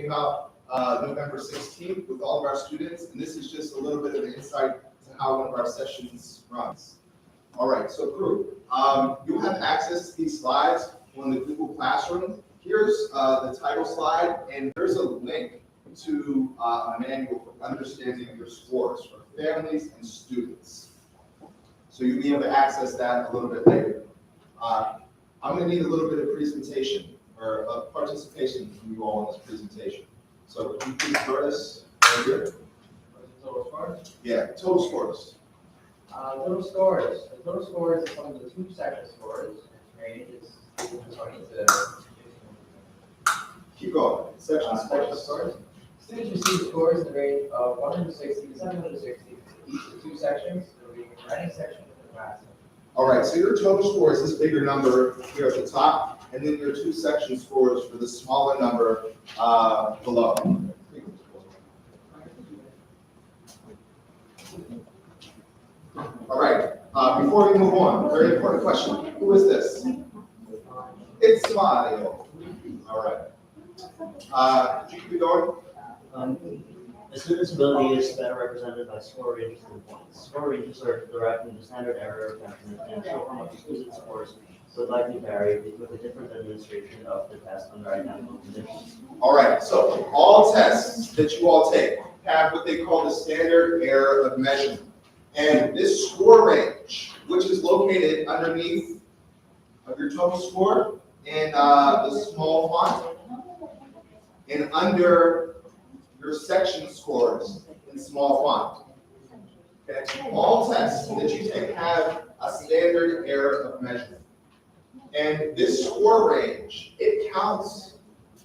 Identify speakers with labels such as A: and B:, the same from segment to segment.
A: came out November 16th with all of our students, and this is just a little bit of an insight to how one of our sessions runs. All right, so crew, you'll have access to these slides on the Google Classroom. Here's the title slide, and there's a link to a manual for understanding your scores for families and students. So you'll be able to access that a little bit later. I'm going to need a little bit of presentation or participation from you all in this presentation. So can you please start us right here?
B: Total scores?
A: Yeah, total scores.
B: Total scores. The total scores is one of the two section scores. Range is
A: Keep going. Section
B: scores. Students receive scores in the range of 160 to 760 for each of the two sections. There will be a writing section and a math section.
A: All right, so your total score is this bigger number here at the top, and then your two section scores for the smaller number below. All right, before we move on, very important question. Who is this? It's Mario. All right. Could you keep it going?
C: A student's ability is better represented by score ranges and points. Score ranges are derived from the standard error of measurement and show how much a student scores would likely vary with a different administration of the test under identical conditions.
A: All right, so all tests that you all take have what they call the standard error of measurement. And this score range, which is located underneath of your total score in the small font, and under your section scores in small font. Okay. All tests that you take have a standard error of measurement. And this score range, it counts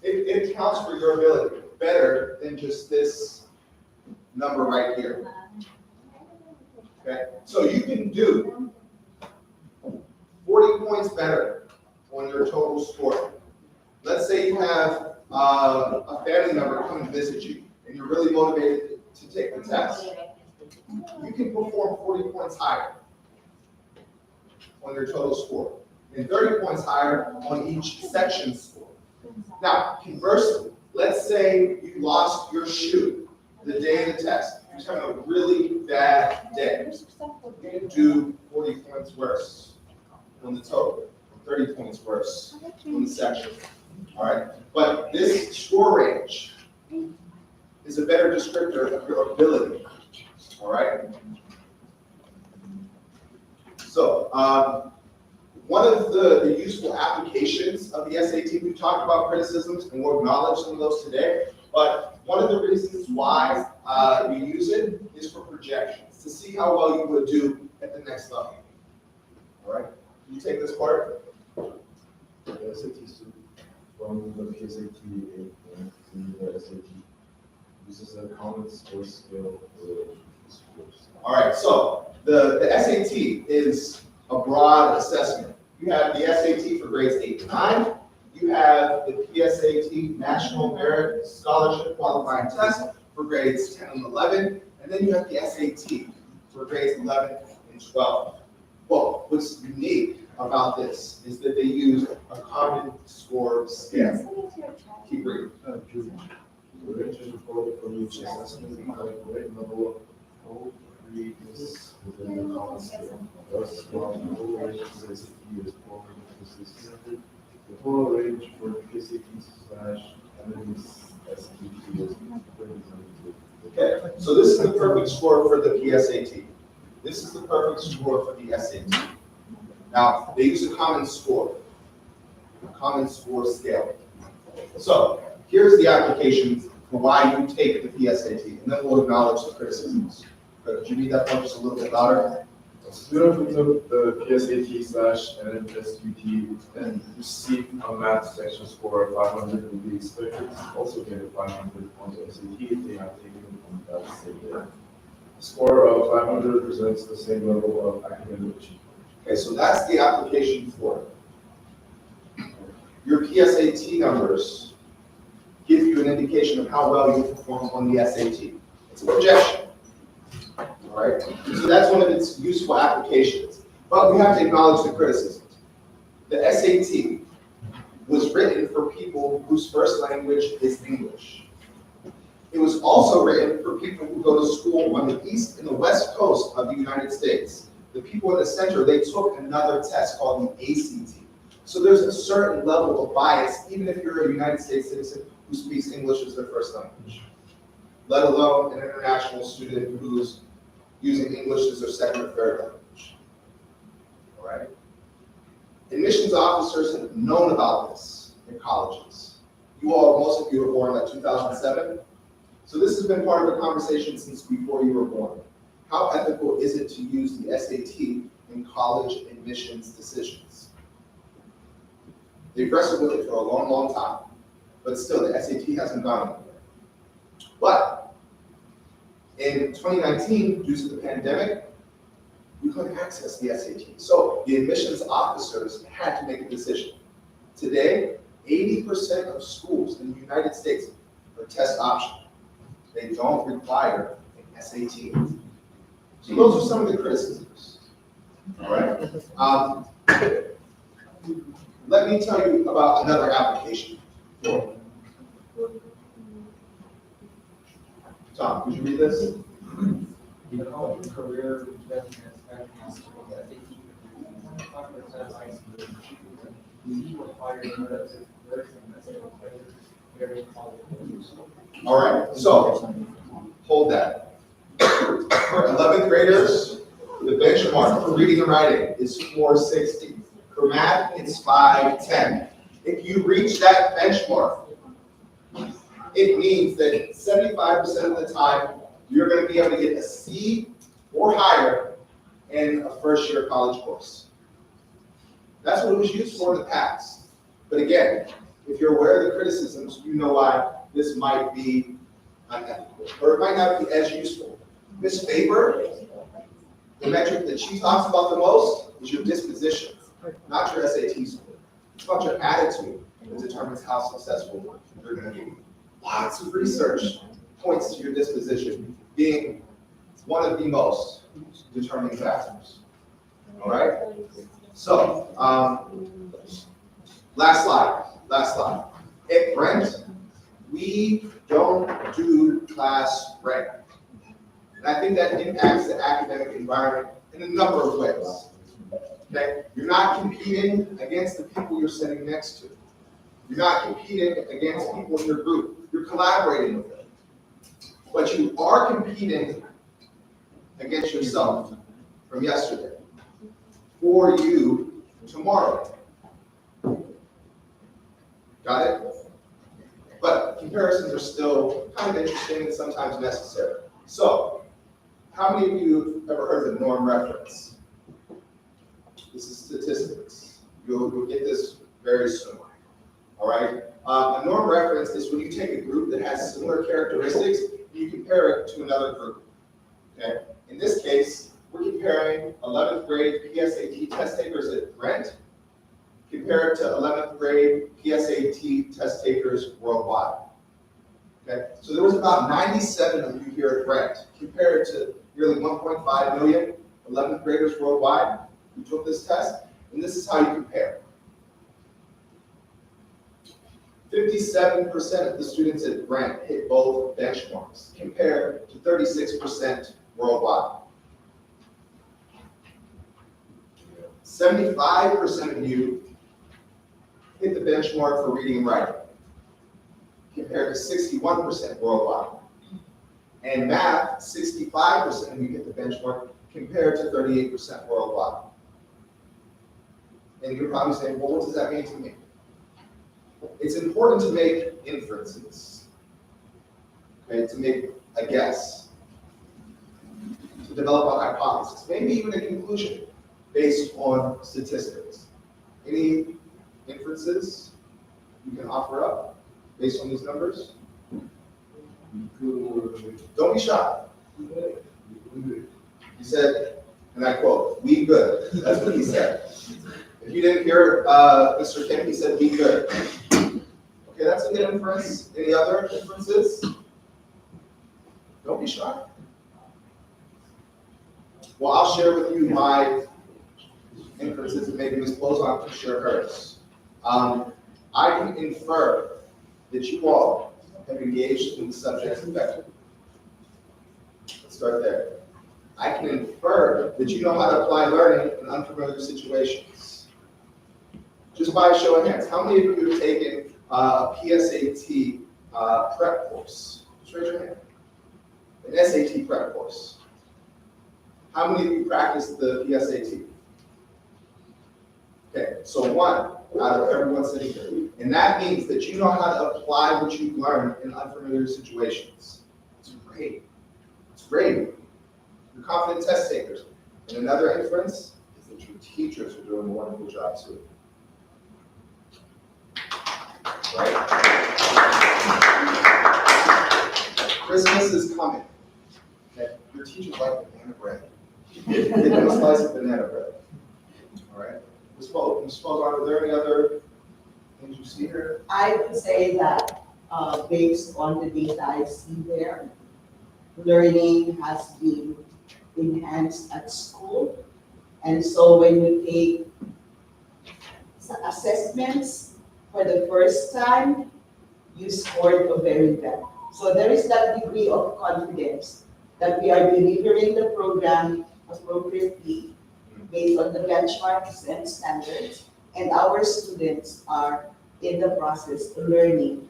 A: for your ability better than just this number right here. Okay, so you can do 40 points better on your total score. Let's say you have a family member come and visit you, and you're really motivated to take the test. You can perform 40 points higher on your total score, and 30 points higher on each section score. Now, conversely, let's say you lost your shoe the day of the test. You're having a really bad day. You can do 40 points worse on the total, 30 points worse on the section. All right, but this score range is a better descriptor of your ability. All right. So one of the useful applications of the SAT, we talked about criticisms and we'll acknowledge some of those today, but one of the reasons why we use it is for projections, to see how well you would do at the next level. All right, can you take this part?
D: The SAT student from the PSAT to the SAT. This is a common score scale for scores.
A: All right, so the SAT is a broad assessment. You have the SAT for grades 8 to 9. You have the PSAT National Merit Scholarship Qualifying Test for grades 10 and 11. And then you have the SAT for grades 11 and 12. Well, what's unique about this is that they use a common score scale. Keep reading.
D: The range is recorded for each assessment and calculate level of completeness within the common scale. Thus, while the total range for the SAT is 400 to 600, the total range for PSAT/SAT is 372.
A: Okay, so this is the perfect score for the PSAT. This is the perfect score for the SAT. Now, they use a common score scale. So, here's the application for why you take the PSAT, and then we'll acknowledge the criticisms. Could you read that one just a little bit louder?
D: A student who took the PSAT/NMSUT and received a math section score of 500 would be expected to also get a 500 on the SAT if they have taken on that same day. A score of 500 represents the same level of academic achievement.
A: Okay, so that's the application for it. Your PSAT numbers give you an indication of how well you perform on the SAT. It's a projection. All right, so that's one of its useful applications. But we have to acknowledge the criticisms. The SAT was written for people whose first language is English. people on the east and the west coast of the United States, the people in the center, they took another test called the ACT. So there's a certain level of bias, even if you're a United States citizen who speaks English as their first language, let alone an international student who's using English as their second or third language. All right? Admissions officers have known about this in colleges. Most of you were born in 2007. So this has been part of the conversation since before you were born. How ethical is it to use the SAT in college admissions decisions? They've wrestled with it for a long, long time, but still the SAT hasn't gone anywhere. But in 2019, due to the pandemic, we couldn't access the SAT. So the admissions officers had to make a decision. Today, 80% of schools in the United States are test optional. They don't require an SAT. So those are some of the criticisms. All right. Let me tell you about another application. Tom, could you read this?
B: The college career readiness mechanism that they keep in 25% high school we require relative version that's very college.
A: All right, so hold that. For 11th graders, the benchmark for reading and writing is 460. For math, it's 510. If you reach that benchmark, it means that 75% of the time, you're going to be able to get a C or higher in a first-year college course. That's what it was used for in the past. But again, if you're aware of the criticisms, you know why this might be unethical, or it might not be as useful. Ms. Faber, the metric that she talks about the most is your disposition, not your SAT score. It's about your attitude that determines how successful you're going to be. Lots of research points to your disposition being one of the most determining factors. All right? So, last slide. At Brent, we don't do class rank. And I think that impacts the academic environment in a number of ways. Okay? You're not competing against the people you're sitting next to. You're not competing against people in your group. You're collaborating with them. But you are competing against yourself from yesterday for you tomorrow. Got it? But comparisons are still kind of interesting and sometimes necessary. So, how many of you have ever heard of the norm reference? This is statistics. You'll get this very soon. All right? A norm reference is when you take a group that has similar characteristics and you compare it to another group. Okay? In this case, we're comparing 11th grade PSAT test takers at Brent compared to 11th grade PSAT test takers worldwide. Okay? So there was about 97 of you here at Brent compared to nearly 1.5 million 11th graders worldwide who took this test, and this is how you compare. 57% of the students at Brent hit both benchmarks, compared to 36% worldwide. 75% of you hit the benchmark for reading and writing, compared to 61% worldwide. And math, 65% of you hit the benchmark, compared to 38% worldwide. And you're probably saying, well, what does that mean to me? It's important to make inferences, okay, to make a guess, to develop a hypothesis, maybe even a conclusion based on statistics. Any inferences you can offer up based on these numbers? Don't be shy. He said, and I quote, "We good." That's what he said. If you didn't hear Mr. Kim, he said, "We good." Okay, that's a good inference. Any other inferences? Don't be shy. Well, I'll share with you my inferences, and maybe Ms. Blozon can share hers. I can infer that you all have engaged in the subject effectively. Let's start there. I can infer that you know how to apply learning in unfamiliar situations. Just by a show of hands, how many of you have taken a PSAT prep course? Just raise your hand. An SAT prep course. How many of you practiced the PSAT? Okay, so one out of everyone sitting here. And that means that you know how to apply what you've learned in unfamiliar situations. It's great. It's great. You're confident test takers. And another inference is that your teachers are doing a wonderful job too. Right? Christmas is coming. Okay? Your teachers like banana bread. Give them a slice of banana bread. All right? Ms. Fogart, are there any other things you see here?
E: I would say that, based on the data I see there, learning has been enhanced at school. And so when you take assessments for the first time, you scored very well. So there is that degree of confidence that we are delivering the program appropriately based on the benchmarks and standards, and our students are in the process of learning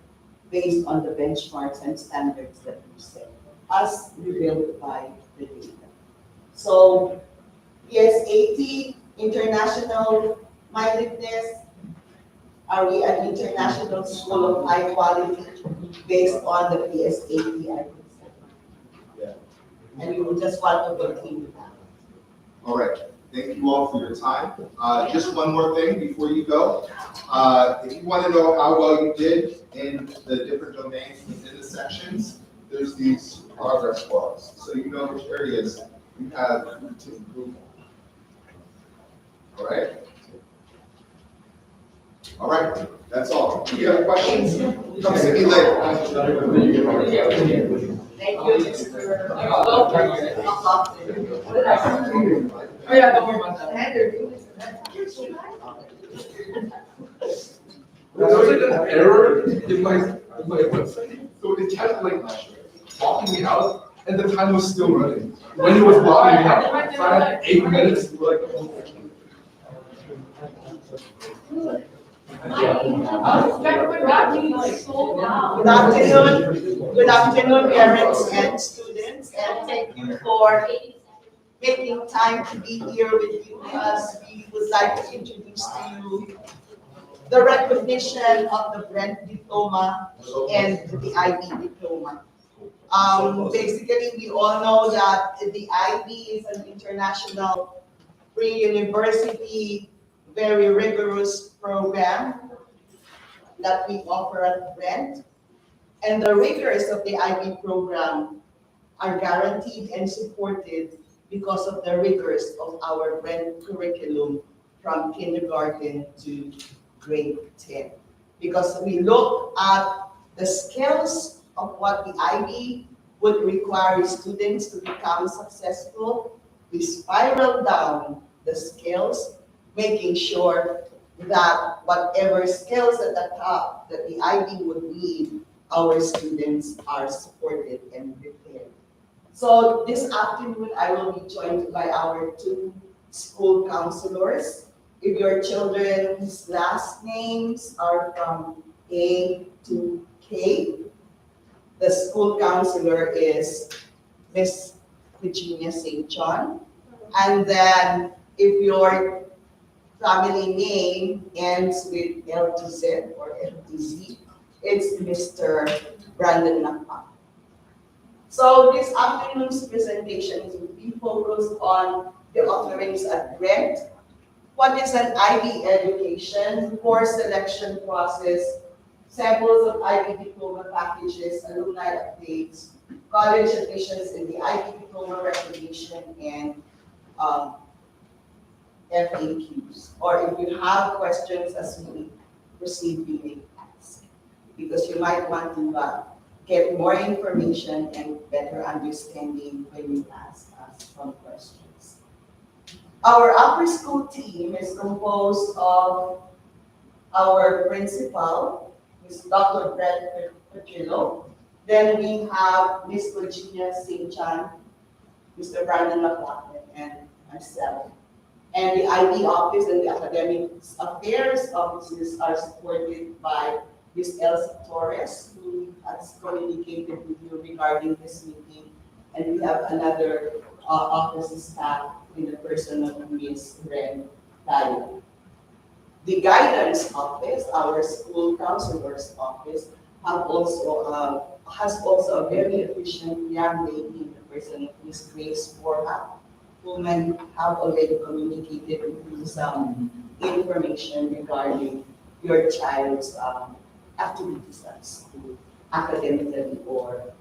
E: based on the benchmarks and standards that we set, as revealed by the data. So, PSAT, international mindedness, are we an international school of high quality based on the PSAT, I would say.
A: Yeah.
E: And we will just want to continue that.
A: All right. Thank you all for your time. Just one more thing before you go. If you want to know how well you did in the different domains within the sections, there's these progress bars. So you know which areas you have to improve on. All right? All right, that's all. If you have questions, come see me later.
E: Thank you, Mr.
B: Oh, yeah, don't worry about that.
F: There was like an error in my website, so it kept like blocking me out, and the time was still running when it was blocking me out. So I had 8 minutes to like.
E: Good afternoon, parents and students, and thank you for making time to be here with you as we would like to introduce to you the recognition of the Brent Diploma and the IB Diploma. Basically, we all know that the IB is an international pre-university, very rigorous program that we offer at Brent. And the rigors of the IB program are guaranteed and supported because of the rigors of our Brent curriculum from kindergarten to grade 10. Because we look at the skills of what the IB would require students to become successful, we spiral down the skills, making sure that whatever skills at the top that the IB would need, our students are supported and prepared. So this afternoon, I will be joined by our 2 school counselors. If your children's last names are from A to K, the school counselor is Miss Virginia St. John. And then if your family name ends with L to Z or L to Z, it's Mr. Brandon Nakpa. So this afternoon's presentation will be focused on the offerings at Brent. What is an IB education, course selection process, samples of IB diploma packages, alumni updates, college admissions in the IB diploma recognition, and FAQs. Or if you have questions as we proceed, you may ask, because you might want to get more information and better understanding when you ask us some questions. Our upper school team is composed of our principal, Ms. Dr. Brett Petrillo. Then we have Ms. Virginia St. John, Mr. Brandon McLaughlin, and myself. And the IB office and the academic affairs offices are supported by Ms. Elsa Torres, who has communicated with you regarding this meeting. And we have another office staff in the person of Ms. Ren Tayo. The guidance office, our school counselor's office, has also a very efficient young lady in the person of Ms. Grace Borja, whom I have already communicated with you some information regarding your child's activities at school, academically or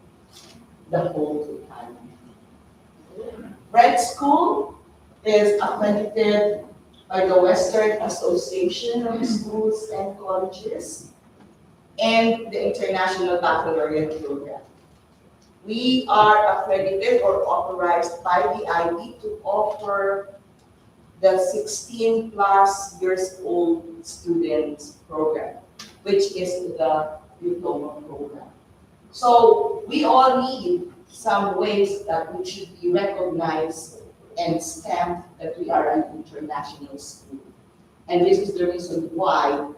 E: the whole time. Red School is accredited by the Western Association of Schools and Colleges and the International Baccalaureate Program. We are accredited or authorized by the IB to offer the 16 plus years old students program, which is the diploma program. So we all need some ways that we should be recognized and stamped that we are an international school. And this is the reason why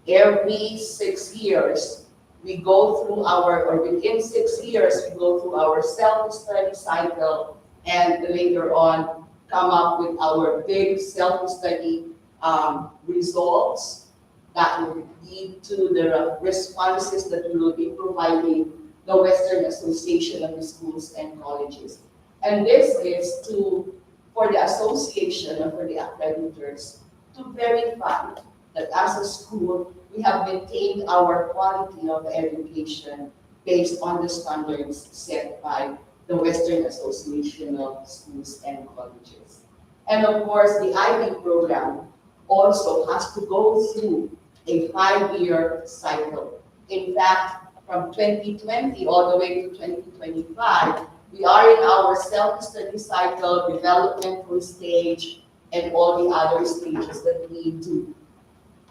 E: every 6 years we go through or within 6 years, we go through our self-study cycle and later on come up with our big self-study results that will lead to the responses that we will be providing the Western Association of the Schools and Colleges. And this is for the association and for the accreditors to verify that as a school, we have maintained our quality of education based on the standards set by the Western Association of Schools and Colleges. And of course, the IB program also has to go through a 5-year cycle. In fact, from 2020 all the way to 2025, we are in our self-study cycle, developmental stage, and all the other stages that need to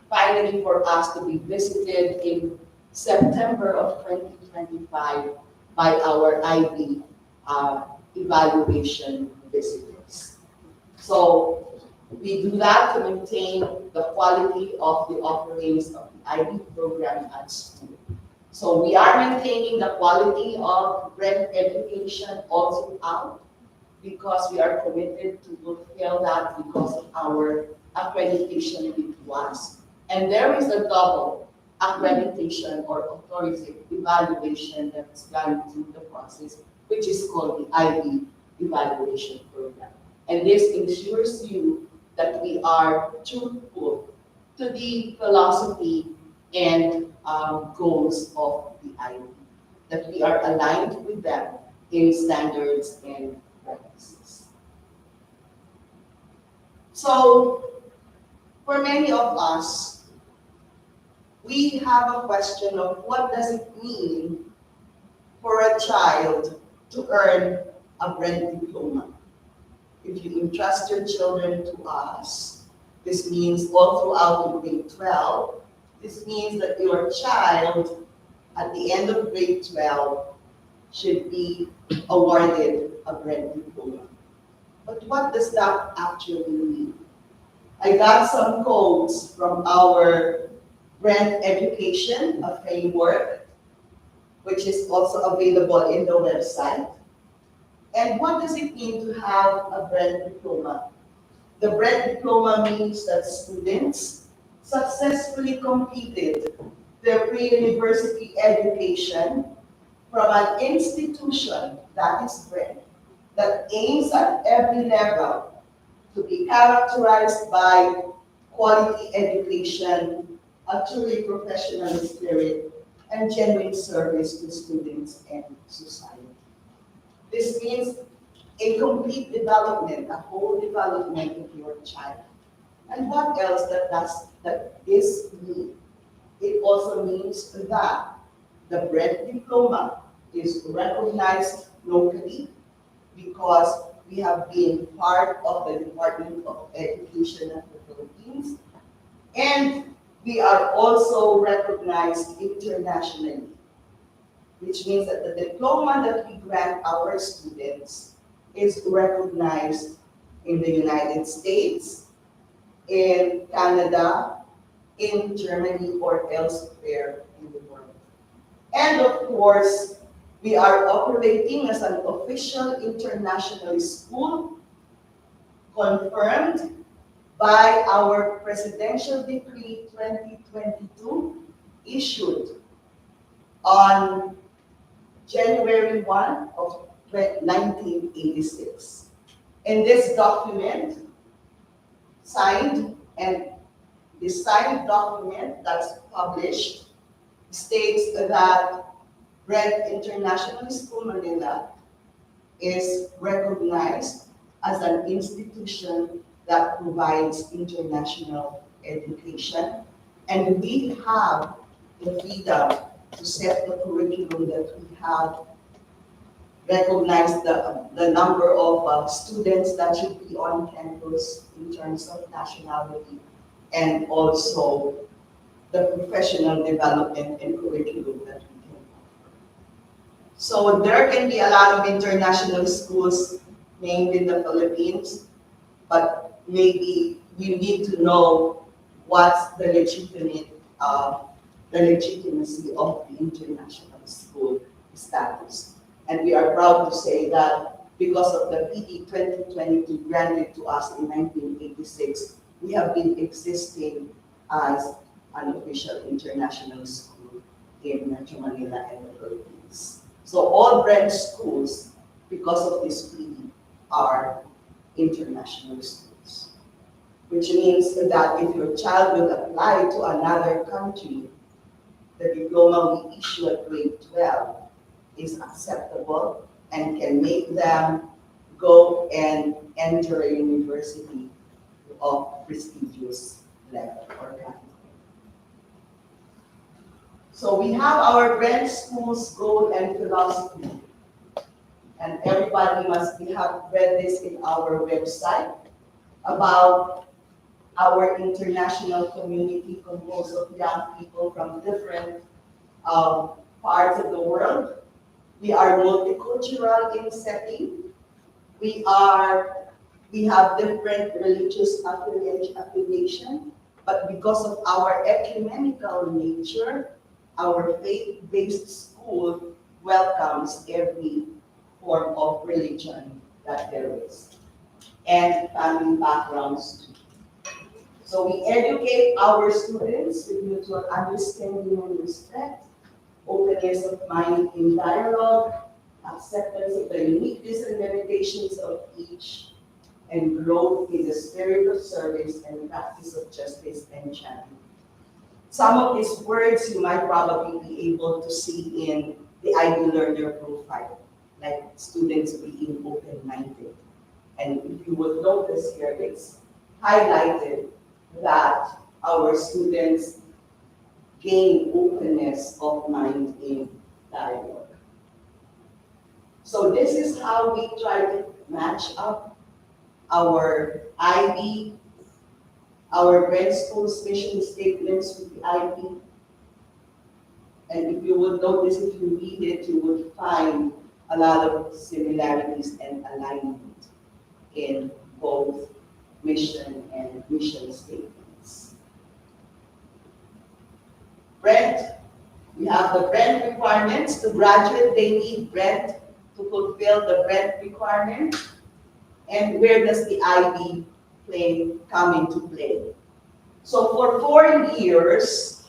E: finally for us to be visited in September of 2025 by our IB evaluation visitors. So we do that to maintain the quality of the offerings of the IB program at school. So we are maintaining the quality of Red education all throughout because we are committed to fulfill that because of our accreditation with WASP. And there is a double accreditation or authoritative evaluation that's done through the process, which is called the IB evaluation program. And this ensures you that we are truthful to the philosophy and goals of the IB, that we are aligned with them in standards and practices. So, for many of us, we have a question of what does it mean for a child to earn a Red diploma? If you entrust your children to us, this means all throughout grade 12, this means that your child at the end of grade 12 should be awarded a Red diploma. But what does that actually mean? I got some codes from our Red Education, a framework, which is also available in the website. And what does it mean to have a Red diploma? The Red diploma means that students successfully completed their pre-university education from an institution that is Red, that aims at every level to be characterized by quality education, a truly professional spirit, and genuine service to students and society. This means a complete development, a whole development of your child. And what else that this mean? It also means that the Red diploma is recognized locally because we have been part of the Department of Education of the Philippines, and we are also recognized internationally, which means that the diploma that we grant our students is recognized in the United States, in Canada, in Germany, or elsewhere in the world. And of course, we are operating as an official international school confirmed by our Presidential Decree 2022 issued on January 1 of 1986. In this document, signed, and the signed document that's published states that Brent International School Manila is recognized as an institution that provides international education, and we have the freedom to set the curriculum that we have, recognize the number of students that should be on campus in terms of nationality, and also the professional development and curriculum that we can offer. So there can be a lot of international schools named in the Philippines, but maybe you need to know what's the legitimacy of the international school status. And we are proud to say that because of the PD 2022 granted to us in 1986, we have been existing as an official international school in Metro Manila and the Philippines. So all Brent schools, because of this PD, are international schools, which means that if your child will apply to another country, the diploma we issue at grade 12 is acceptable and can make them go and enter a university of prestigious level or category. So we have our Brent School's goal and philosophy, and everybody must have read this in our website about our international community composed of young people from different parts of the world. We are multicultural in setting. We have different religious affiliation, but because of our ecumenical nature, our faith-based school welcomes every form of religion that there is, and family backgrounds too. So we educate our students with mutual understanding and respect, openness of mind in dialogue, acceptance of the uniqueness and limitations of each, and growth in the spirit of service and practice of justice and charity. Some of these words you might probably be able to see in the IB Learner profile, like students being open-minded. And if you would notice here, it's highlighted that our students gain openness of mind in dialogue. So this is how we try to match up our IB, our Brent School's mission statements with the IB. And if you would notice, if you read it, you would find a lot of similarities and alignment in both mission and mission statements. Brent, we have the Brent requirements. To graduate, they need Brent to fulfill the Brent requirement. And where does the IB come into play? So for 4 years,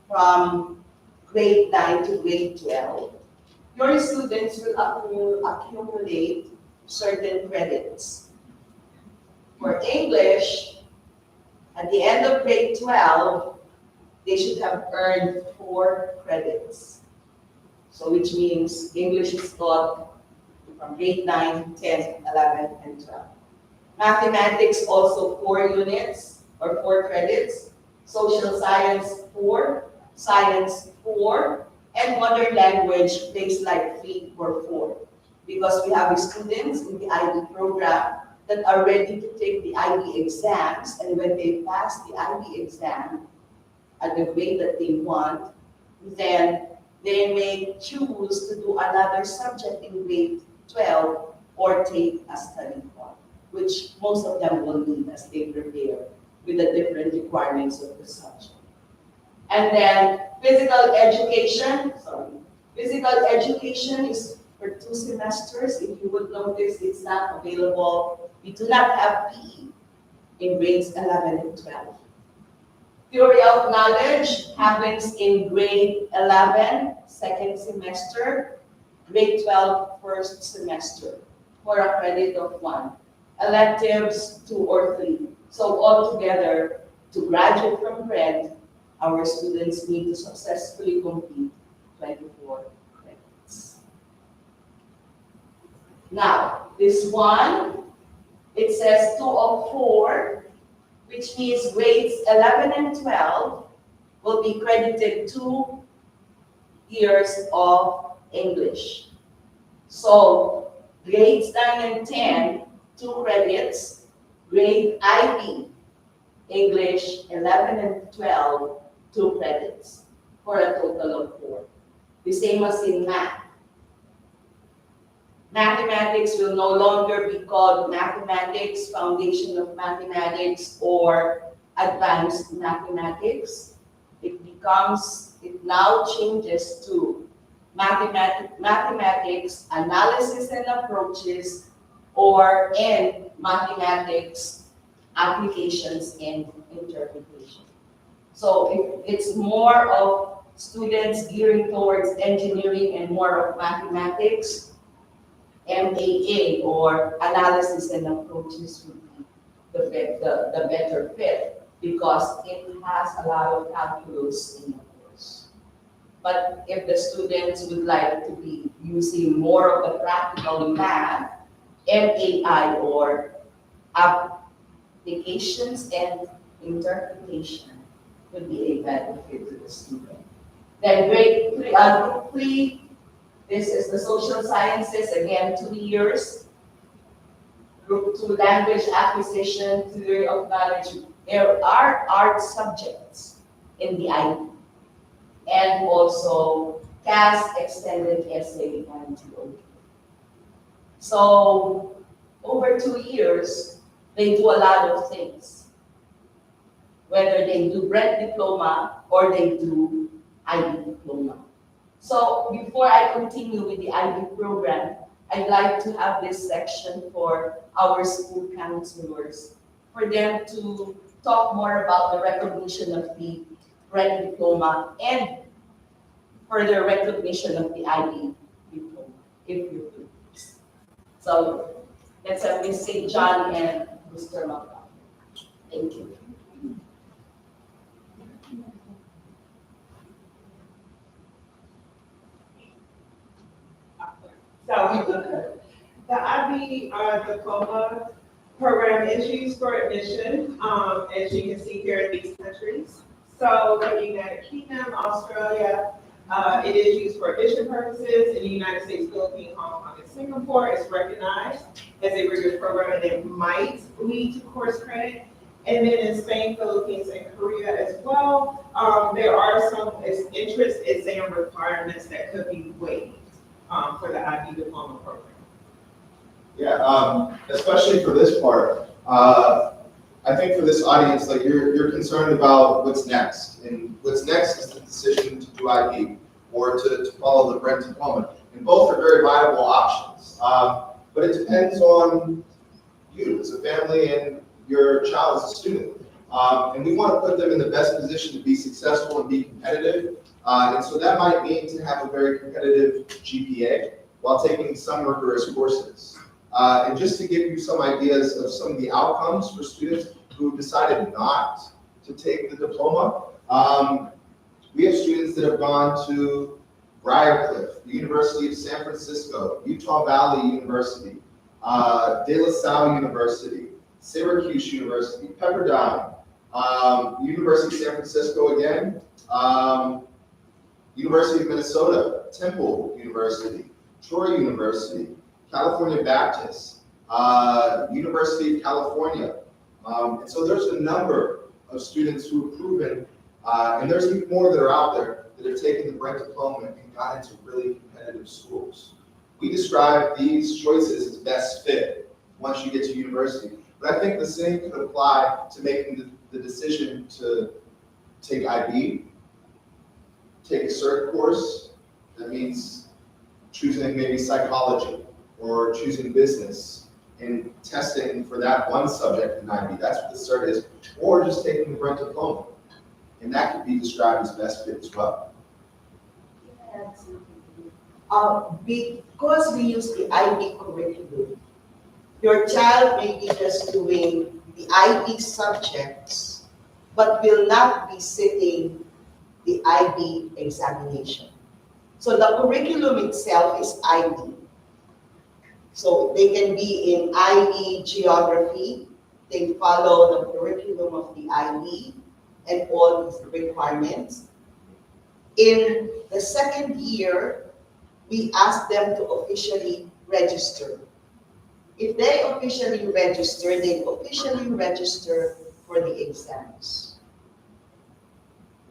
E: from grade 9 to grade 12, your students will accumulate certain credits. For English, at the end of grade 12, they should have earned 4 credits. So which means English is taught from grade 9, 10, 11, and 12. Mathematics also 4 units or 4 credits. Social science 4, science 4, and modern language plays like 3 or 4. Because we have students in the IB program that are ready to take the IB exams, and when they pass the IB exam at the grade that they want, then they may choose to do another subject in grade 12 or take a study part, which most of them will need as they prepare with the different requirements of the subject. And then physical education is for 2 semesters. If you would notice, it's not available. We do not have PE in grades 11 and 12. Theory of knowledge happens in grade 11, second semester, grade 12, first semester, for a credit of 1. Electives 2 or 3. So altogether, to graduate from grade, our students need to successfully complete 24 credits. Now, this one, it says 2 of 4, which means grades 11 and 12 will be credited 2 years of English. So grades 9 and 10, 2 credits, grade IB, English 11 and 12, 2 credits, for a total of 4. The same as in math. Mathematics will no longer be called mathematics, foundation of mathematics, or advanced mathematics. It now changes to mathematics, analysis and approaches, or in mathematics, applications and interpretation. So it's more of students gearing towards engineering and more of mathematics. MAA, or analysis and approaches, would be the better fit because it has a lot of calculus in the course. But if the students would like to be using more of the practical math, MAI, or applications and interpretation, would be a benefit to the student. Then grade 3, this is the social sciences, again, 2 years. Group 2, language acquisition, theory of knowledge. There are art subjects in the IB. And also CAS, extended essay, and TOE. So over 2 years, they do a lot of things. Whether they do Brent diploma or they do IB diploma. So before I continue with the IB program, I'd like to have this section for our school counselors, for them to talk more about the recognition of the Brent diploma and further recognition of the IB diploma, if you please. So let's have Ms. St. John and Mr. Maka. Thank you.
G: So the IB diploma program is used for admission, as you can see here in these countries. So the United Kingdom, Australia, it is used for admission purposes. In the United States, Philippines, Hong Kong, and Singapore, it's recognized as a rigorous program and it might lead to course credit. And then in Spain, Philippines, and Korea as well, there are some entrance exam requirements that could be waived for the IB diploma program.
A: Yeah, especially for this part, I think for this audience, like you're concerned about what's next, and what's next is the decision to do IB or to follow the Brent diploma, and both are very viable options. But it depends on you as a family and your child as a student, and we want to put them in the best position to be successful and be competitive. And so that might mean to have a very competitive GPA while taking some rigorous courses. And just to give you some ideas of some of the outcomes for students who decided not to take the diploma, we have students that have gone to Briarcliff, the University of San Francisco, Utah Valley University, De La Salle University, Syracuse University, Pepperdine, University of San Francisco again, University of Minnesota, Temple University, Troy University, California Baptist, University of California. And so there's a number of students who have proven, and there's even more that are out there that have taken the Brent diploma and got into really competitive schools. We describe these choices as best fit once you get to university. But I think the same could apply to making the decision to take IB, take a cert course. That means choosing maybe psychology or choosing business and testing for that one subject in IB. That's what the cert is. Or just taking the Brent diploma. And that could be described as best fit as well.
E: Because we use the IB curriculum, your child may be just doing the IB subjects, but will not be sitting the IB examination. So the curriculum itself is IB. So they can be in IB geography, they follow the curriculum of the IB and all its requirements. In the second year, we ask them to officially register. If they officially register, they officially register for the exams.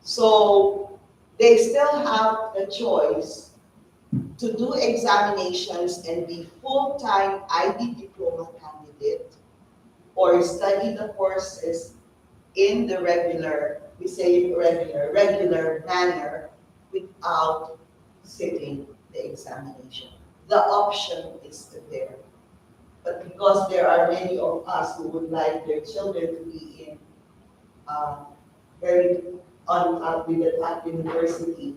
E: So they still have the choice to do examinations and be full-time IB diploma candidate or study the courses in the regular manner without sitting the examination. The option is still there. But because there are many of us who would like their children to be in with the top university,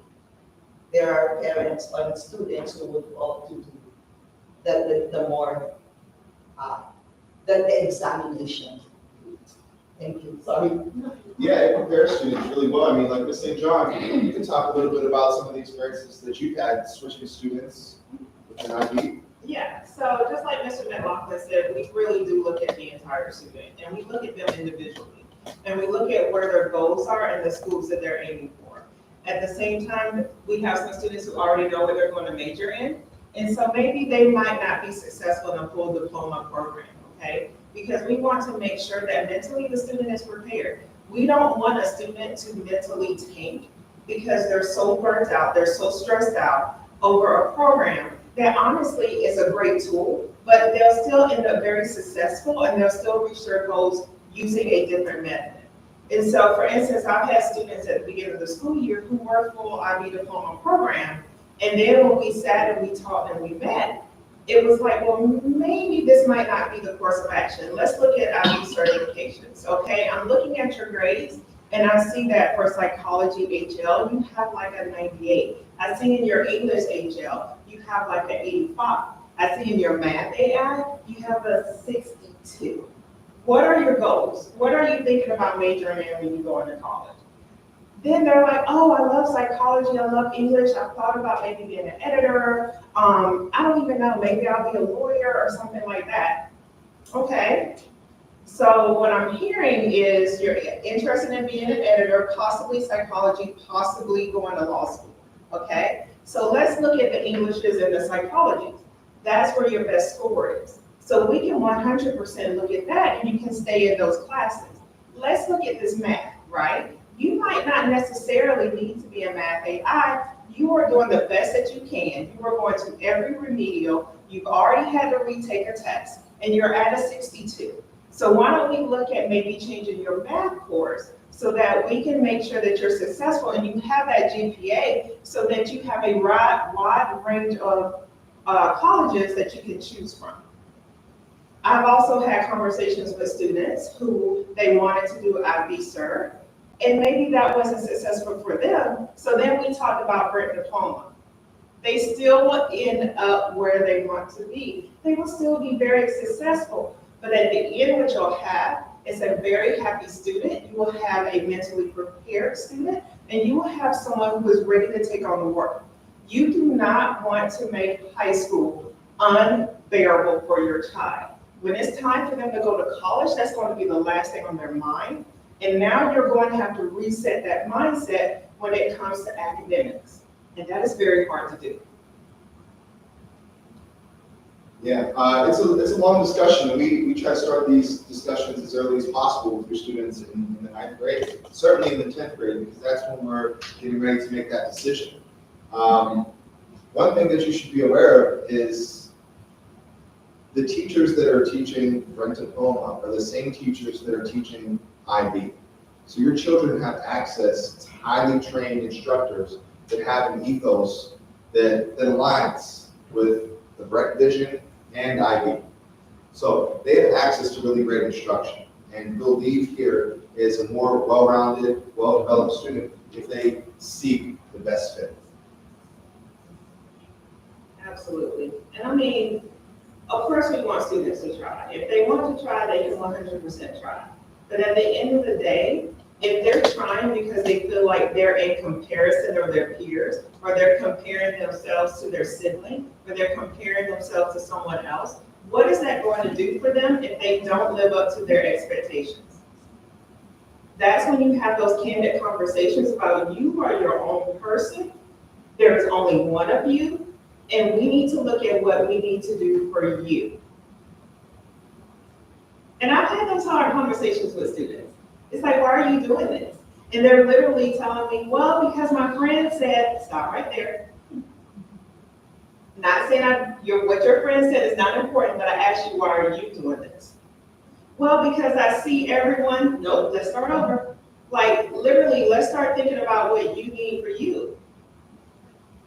E: there are parents and students who would opt to do the examination. Thank you, sorry.
A: Yeah, it prepares students really well. I mean, like Ms. St. John, you can talk a little bit about some of the experiences that you've had switching students with an IB.
G: Yeah, so just like Mr. McLaughlin said, we really do look at the entire student, and we look at them individually. And we look at where their goals are and the schools that they're aiming for. At the same time, we have some students who already know what they're going to major in, and so maybe they might not be successful in a full diploma program, okay? Because we want to make sure that mentally the student is prepared. We don't want a student to mentally tank because they're so burnt out, they're so stressed out over a program that honestly is a great tool, but they'll still end up very successful and they'll still reach their goals using a different method. And so, for instance, I've had students at the beginning of the school year who were full IB diploma program, and then when we sat and we talked and we met, it was like, well, maybe this might not be the course of action. Let's look at IB certifications, okay? I'm looking at your grades, and I see that for psychology HL, you have like a 98. I see in your English HL, you have like an 85. I see in your math AI, you have a 62. What are your goals? What are you thinking about majoring in when you go into college? Then they're like, oh, I love psychology, I love English, I've thought about maybe being an editor. I don't even know, maybe I'll be a lawyer or something like that. Okay, so what I'm hearing is you're interested in being an editor, possibly psychology, possibly going to law school, okay? So let's look at the Englishes and the psychologies. That's where your best score is. So we can 100% look at that and you can stay in those classes. Let's look at this math, right? You might not necessarily need to be a math AI. You are doing the best that you can. You are going to every remedial. You've already had to retake a test and you're at a 62. So why don't we look at maybe changing your math course so that we can make sure that you're successful and you have that GPA so that you have a wide range of colleges that you can choose from. I've also had conversations with students who they wanted to do IB Cert, and maybe that wasn't successful for them. So then we talked about Brent diploma. They still will end up where they want to be. They will still be very successful, but at the end, what you'll have is a very happy student. You will have a mentally prepared student, and you will have someone who is ready to take on the work. You do not want to make high school unbearable for your child. When it's time for them to go to college, that's going to be the last thing on their mind. And now you're going to have to reset that mindset when it comes to academics. And that is very hard to do.
A: Yeah, it's a long discussion. We try to start these discussions as early as possible with your students in the 9th grade, certainly in the 10th grade, because that's when we're getting ready to make that decision. one thing that you should be aware of is the teachers that are teaching Rent Diploma are the same teachers that are teaching IB. So your children have access to highly trained instructors that have an ethos that aligns with the Brecht vision and IB. So they have access to really great instruction. And you'll leave here as a more well-rounded, well-developed student if they seek the best fit.
G: Absolutely. And I mean, of course, we want students to try. If they want to try, they can 100% try. But at the end of the day, if they're trying because they feel like they're in comparison of their peers, or they're comparing themselves to their sibling, or they're comparing themselves to someone else, what is that going to do for them if they don't live up to their expectations? That's when you have those candid conversations about you are your own person. There's only one of you, and we need to look at what we need to do for you. And I've had those hard conversations with students. It's like, why are you doing this? And they're literally telling me, well, because my friend said, stop right there. Not saying what your friend said is not important, but I asked you, why are you doing this? Well, because I see everyone, nope, let's start over. Like, literally, let's start thinking about what you need for you.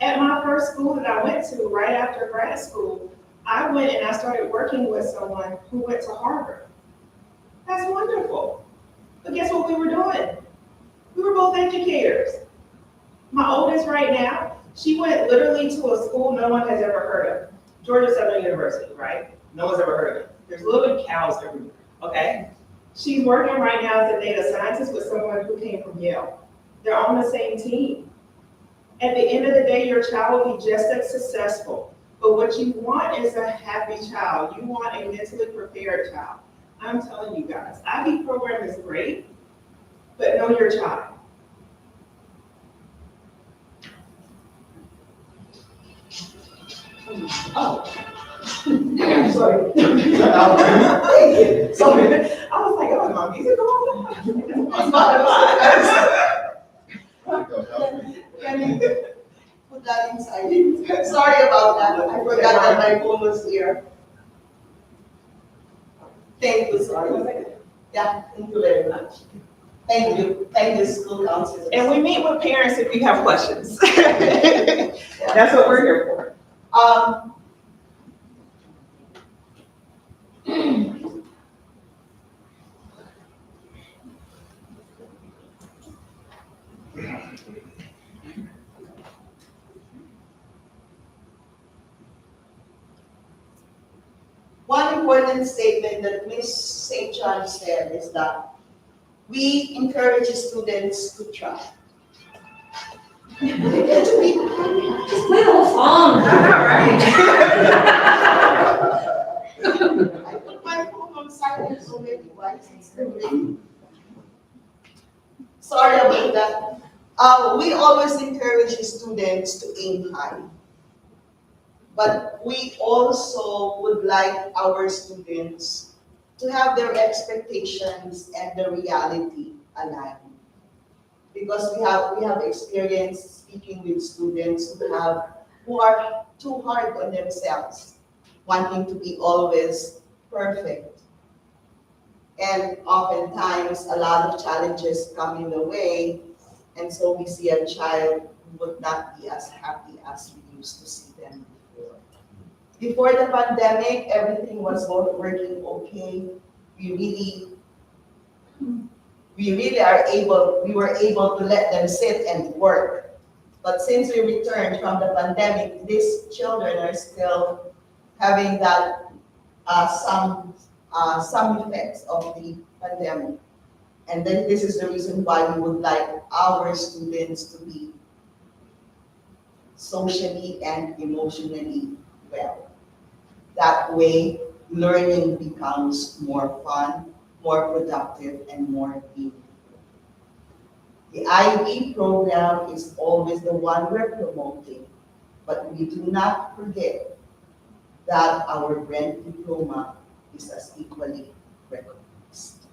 G: At my first school that I went to, right after grad school, I went and I started working with someone who went to Harvard. That's wonderful. But guess what we were doing? We were both educators. My oldest right now, she went literally to a school no one has ever heard of. Georgia Southern University, right? No one's ever heard of it. There's little bit cows everywhere, okay? She's working right now as a data scientist with someone who came from Yale. They're on the same team. At the end of the day, your child will be just as successful. But what you want is a happy child. You want a mentally prepared child. I'm telling you guys, IB program is great, but know your child. Oh. Sorry. Sorry. I was like, oh, my music on? It's not.
E: Can you put that inside? Sorry about that. I forgot that my phone was here. Thank you, sorry. Yeah, thank you very much. Thank you. Thank you, school counselors.
G: And we meet with parents if you have questions. That's what we're here for.
E: One important statement that Ms. St. John said is that we encourage students to try. Just play the whole song.
G: All right.
E: I put my phone on silent so many times. Sorry about that. We always encourage students to aim high. But we also would like our students to have their expectations and the reality aligned. Because we have experience speaking with students who are too hard on themselves, wanting to be always perfect. And oftentimes a lot of challenges come in the way, and so we see a child who would not be as happy as we used to see them. Before the pandemic, everything was working okay. We were able to let them sit and work. But since we returned from the pandemic, these children are still having that some effects of the pandemic. And then this is the reason why we would like our students to be socially and emotionally well. That way, learning becomes more fun, more productive, and more meaningful. The IB program is always the one we're promoting, but we do not forget that our Brecht diploma is as equally recognized.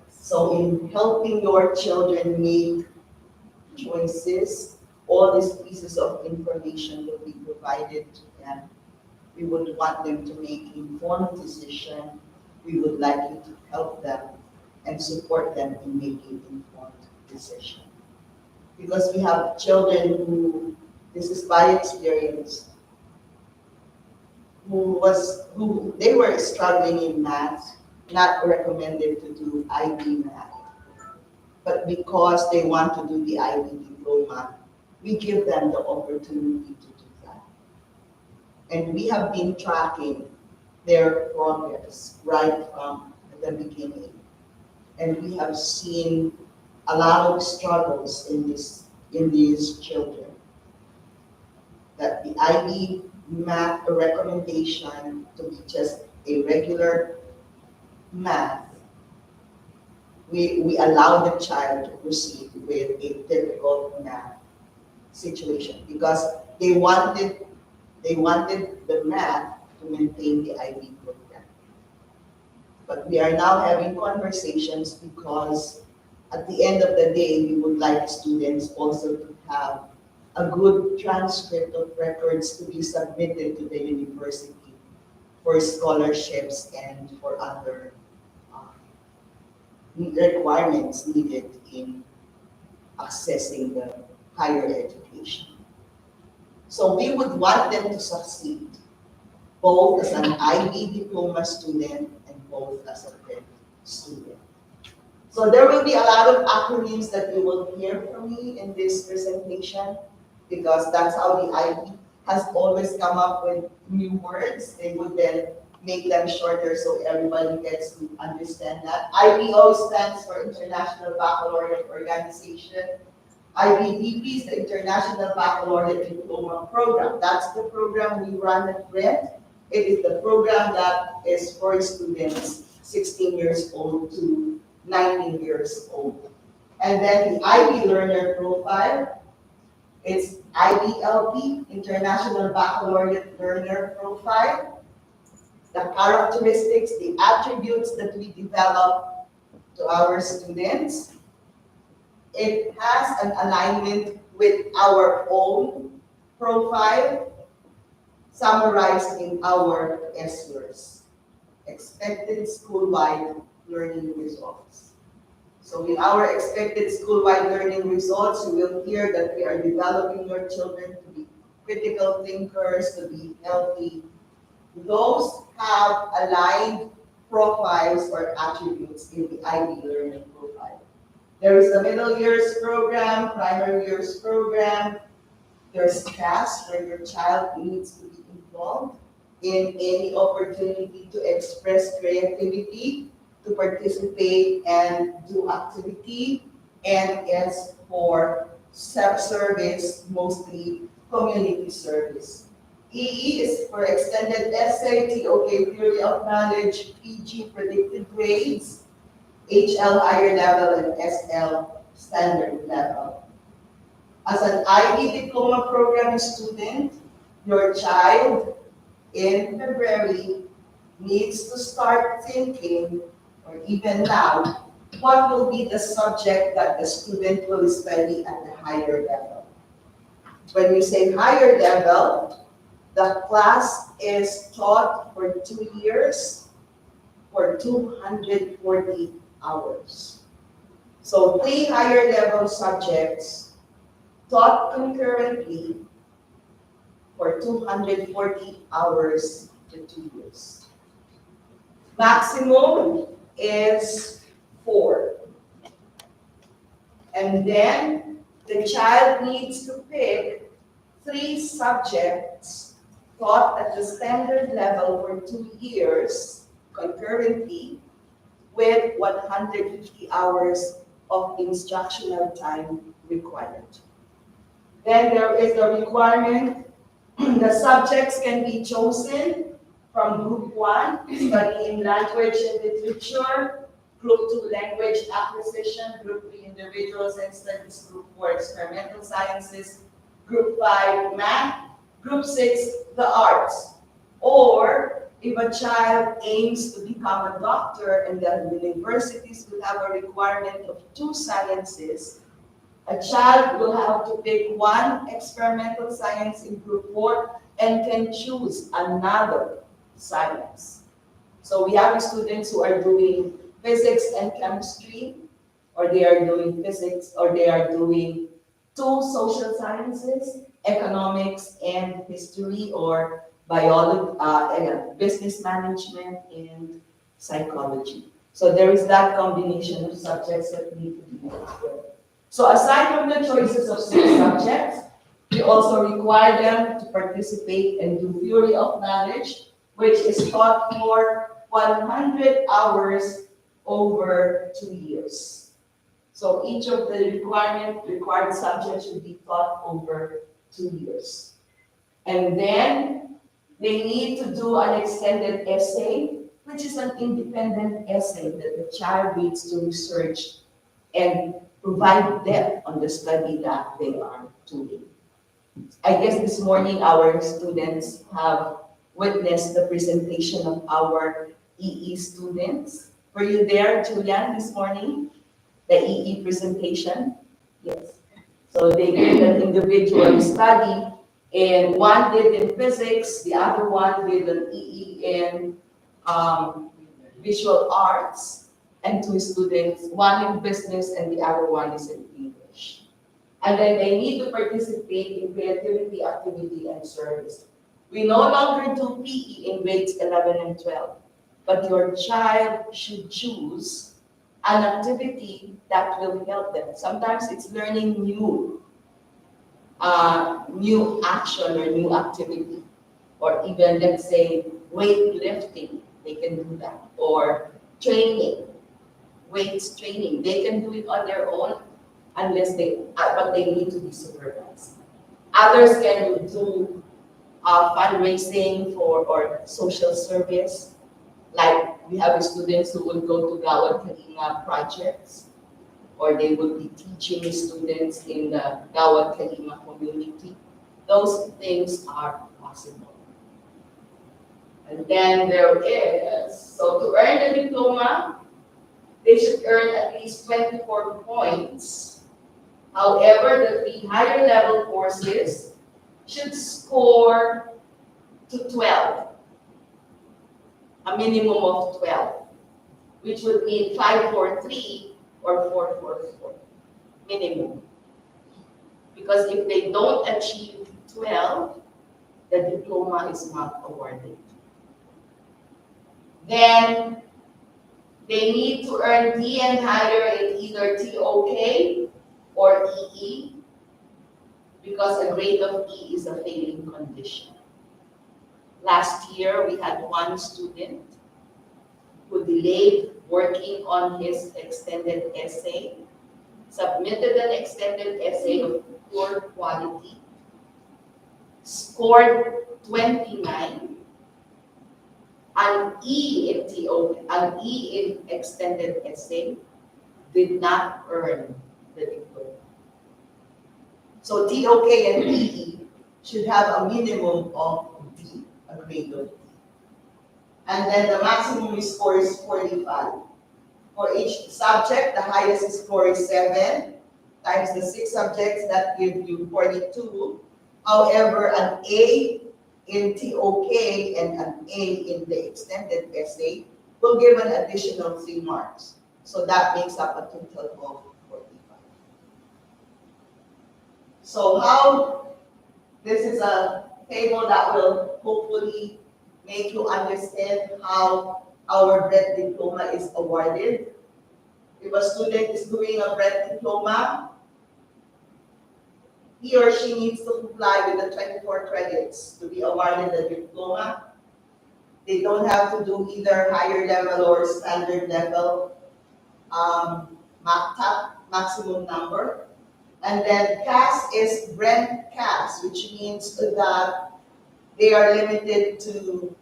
E: So in helping your children make choices all these pieces of information will be provided to them. We would want them to make informed decision. We would like you to help them and support them in making informed decision. Because we have children who, this is by experience, who they were struggling in math, not recommended to do IB math. But because they want to do the IB diploma, we give them the opportunity to do that. And we have been tracking their progress right from the beginning. And we have seen a lot of struggles in these children. That the IB math recommendation to be just a regular math, we allow the child to proceed with a difficult math situation because they wanted the math to maintain the IB program. But we are now having conversations because at the end of the day, we would like students also to have a good transcript of records to be submitted to the university for scholarships and for other requirements needed in accessing the higher education. So we would want them to succeed, both as an IB diploma student and both as a grad student. So there will be a lot of acronyms that you will hear from me in this presentation because that's how the IB has always come up with new words. They would then make them shorter so everybody gets to understand that. IBO stands for International Baccalaureate Organization. IBDP is the International Baccalaureate Diploma Program. That's the program we run at Brent. It is the program that is for students 16 years old to 19 years old. And then the IB Learner Profile, it's IBLP, International Baccalaureate Learner Profile. The characteristics, the attributes that we develop to our students. It has an alignment with our own profile, summarized in our SYERS, Expected School-Wide Learning Results. So with our expected school-wide learning results, you will hear that we are developing your children to be critical thinkers, to be healthy. Those have aligned profiles or attributes in the IB Learning Profile. There is the middle years program, primary years program. There's CAS, where your child needs to be involved in any opportunity to express creativity, to participate and do activity, and as for self-service, mostly community service. EE is for extended essay, TOK theory of knowledge, PG predicted grades, HL higher level, and SL standard level. As an IB diploma program student, your child in February needs to start thinking, or even now, what will be the subject that the student will study at the higher level. When we say higher level, the class is taught for 2 years for 240 hours. So 3 higher level subjects taught concurrently for 240 hours to 2 years. Maximum is 4. And then the child needs to pick 3 subjects taught at the standard level for 2 years concurrently with 150 hours of instructional time required. Then there is the requirement, the subjects can be chosen from group 1, studying language and literature, group 2, language acquisition, group 3, individuals and studies, group 4, experimental sciences, group 5, math, group 6, the arts. Or if a child aims to become a doctor and the universities will have a requirement of 2 sciences, A child will have to pick one experimental science in group 4 and can choose another science. So we have students who are doing physics and chemistry, or they are doing physics, or they are doing 2 social sciences, economics and history, or biology, business management and psychology. So there is that combination of subjects that need to be explored. So aside from the choices of 6 subjects, we also require them to participate and do theory of knowledge, which is taught for 100 hours over 2 years. So each of the required subjects should be taught over 2 years. And then they need to do an extended essay, which is an independent essay that the child needs to research and provide depth on the study that they are doing. I guess this morning our students have witnessed the presentation of our EE students. Were you there, Julian, this morning? The EE presentation? Yes. So they did an individual study, and one did in physics, the other one did an EE in visual arts, and 2 students, one in business and the other one is in English. And then they need to participate in creativity, activity, and service. We no longer do PE in grades 11 and 12, but your child should choose an activity that will help them. Sometimes it's learning new action or new activity, or even, let's say, weightlifting, they can do that, or training, weights training, they can do it on their own but they need to be supervised. Others can do fundraising or social service, like we have students who will go to Gawad Kalina projects, or they will be teaching students in the Gawad Kalina community. Those things are possible. And then there is, so to earn the diploma, they should earn at least 24 points. However, the higher level courses should score to 12, a minimum of 12, which would mean 543 or 444, minimum. Because if they don't achieve 12, the diploma is not awarded. Then they need to earn D and higher in either TOK or EE, because a grade of E is a failing condition. Last year, we had one student who delayed working on his extended essay, submitted an extended essay of poor quality, scored 29, an E in TOK, an E in extended essay, did not earn the diploma. So TOK and EE should have a minimum of D, a grade of D. And then the maximum score is 45. For each subject, the highest score is 7 times the 6 subjects, that give you 42. However, an A in TOK and an A in the extended essay will give an additional 3 marks. So that makes up a total of 45. So this is a table that will hopefully make you understand how our breadth diploma is awarded. If a student is doing a breadth diploma, he or she needs to comply with the 24 credits to be awarded the diploma. They don't have to do either higher level or standard level maximum number. And then CAS is Brent CAS, which means that they are limited to,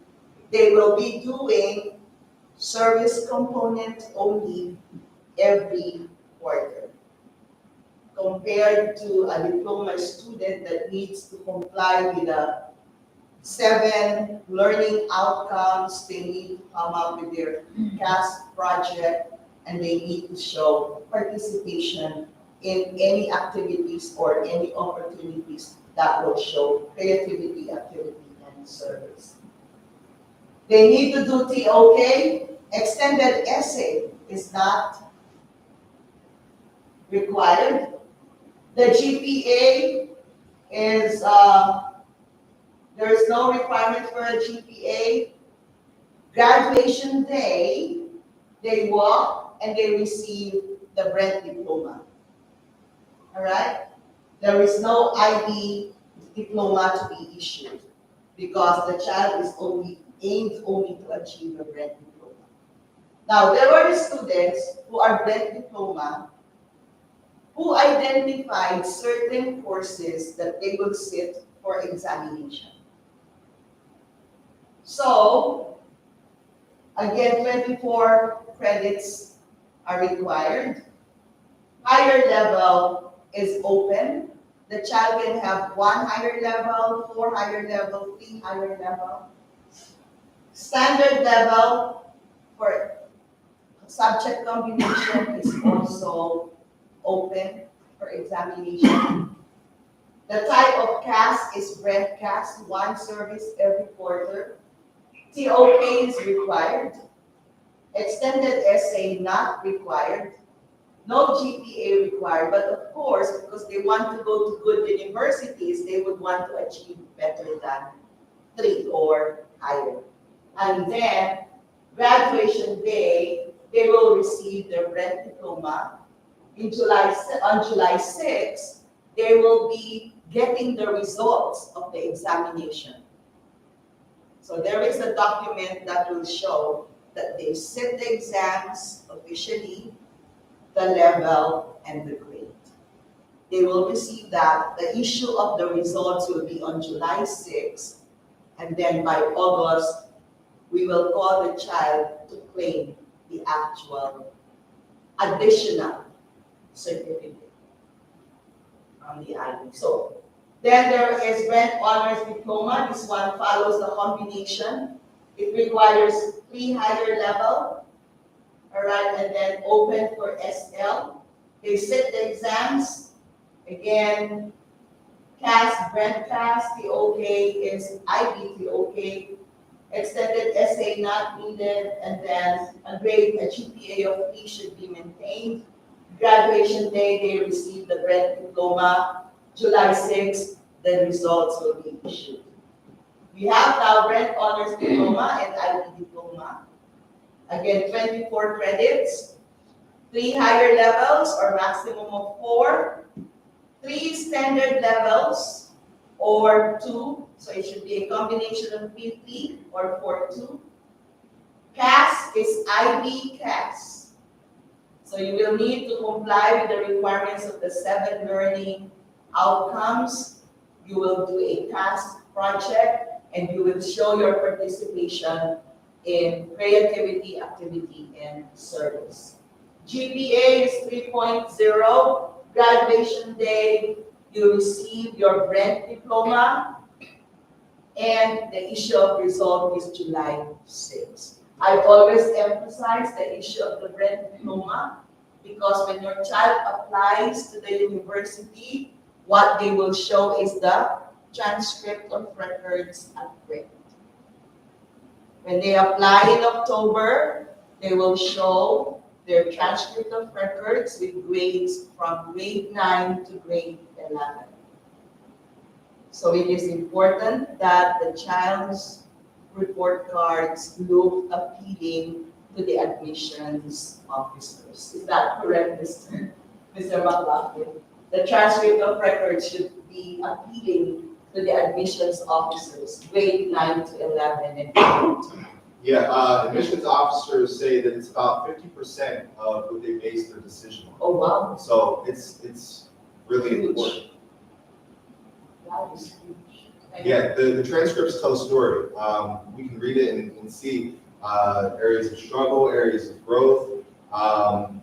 E: they will be doing service component only every quarter, compared to a diploma student that needs to comply with the 7 learning outcomes. They need to come up with their CAS project, and they need to show participation in any activities or any opportunities that will show creativity, activity, and service. They need to do TOK. Extended essay is not required. The GPA is, there is no requirement for a GPA. Graduation day, they walk and they receive the Brent diploma. All right? There is no IB diploma to be issued because the child is aimed only to achieve a Brent diploma. Now, there were students who are Brent diploma who identified certain courses that they will sit for examination. So, again, 24 credits are required. Higher level is open. The child can have 1 higher level, 4 higher level, 3 higher level. Standard level for subject combination is also open for examination. The type of CAS is Brent CAS, 1 service every quarter. TOK is required. Extended essay not required. No GPA required, but of course, because they want to go to good universities, they would want to achieve better than 3 or higher. And then, graduation day, they will receive their Brent diploma. On July 6th, they will be getting the results of the examination. So there is a document that will show that they sit the exams officially, the level, and the grade. They will receive that. The issue of the results will be on July 6th, and then by August, we will call the child to claim the actual additional certificate from the IB. So then there is Brent Honors Diploma. This one follows the combination. It requires 3 higher level, all right, and then open for SL. They sit the exams. Again, CAS, Brent CAS, TOK is IB TOK. Extended essay not needed, and then a GPA of 3 should be maintained. Graduation day, they receive the Brent diploma. July 6th, the results will be issued. We have now Brent Honors Diploma and IB Diploma. Again, 24 credits, 3 higher levels or maximum of 4, 3 standard levels or 2, so it should be a combination of 50 or 42. CAS is IB CAS. So you will need to comply with the requirements of the 7 learning outcomes. You will do a task project and you will show your participation in creativity, activity, and service. GPA is 3.0. Graduation day, you receive your Brent diploma, and the issue of result is July 6th. I always emphasize the issue of the Brent diploma because when your child applies to the university, what they will show is the transcript of records at Brent. When they apply in October, they will show their transcript of records with grades from grade 9 to grade 11. So it is important that the child's report cards look appealing to the admissions officers. Is that correct, Mr. McLaughlin? The transcript of records should be appealing to the admissions officers, grade 9 to 11 and 12.
A: Yeah, admissions officers say that it's about 50% of what they base their decision on.
E: Oh, wow.
A: So it's really
E: Huge.
A: important.
E: That is huge.
A: Yeah, the transcripts tell a story. We can read it and see areas of struggle, areas of growth, and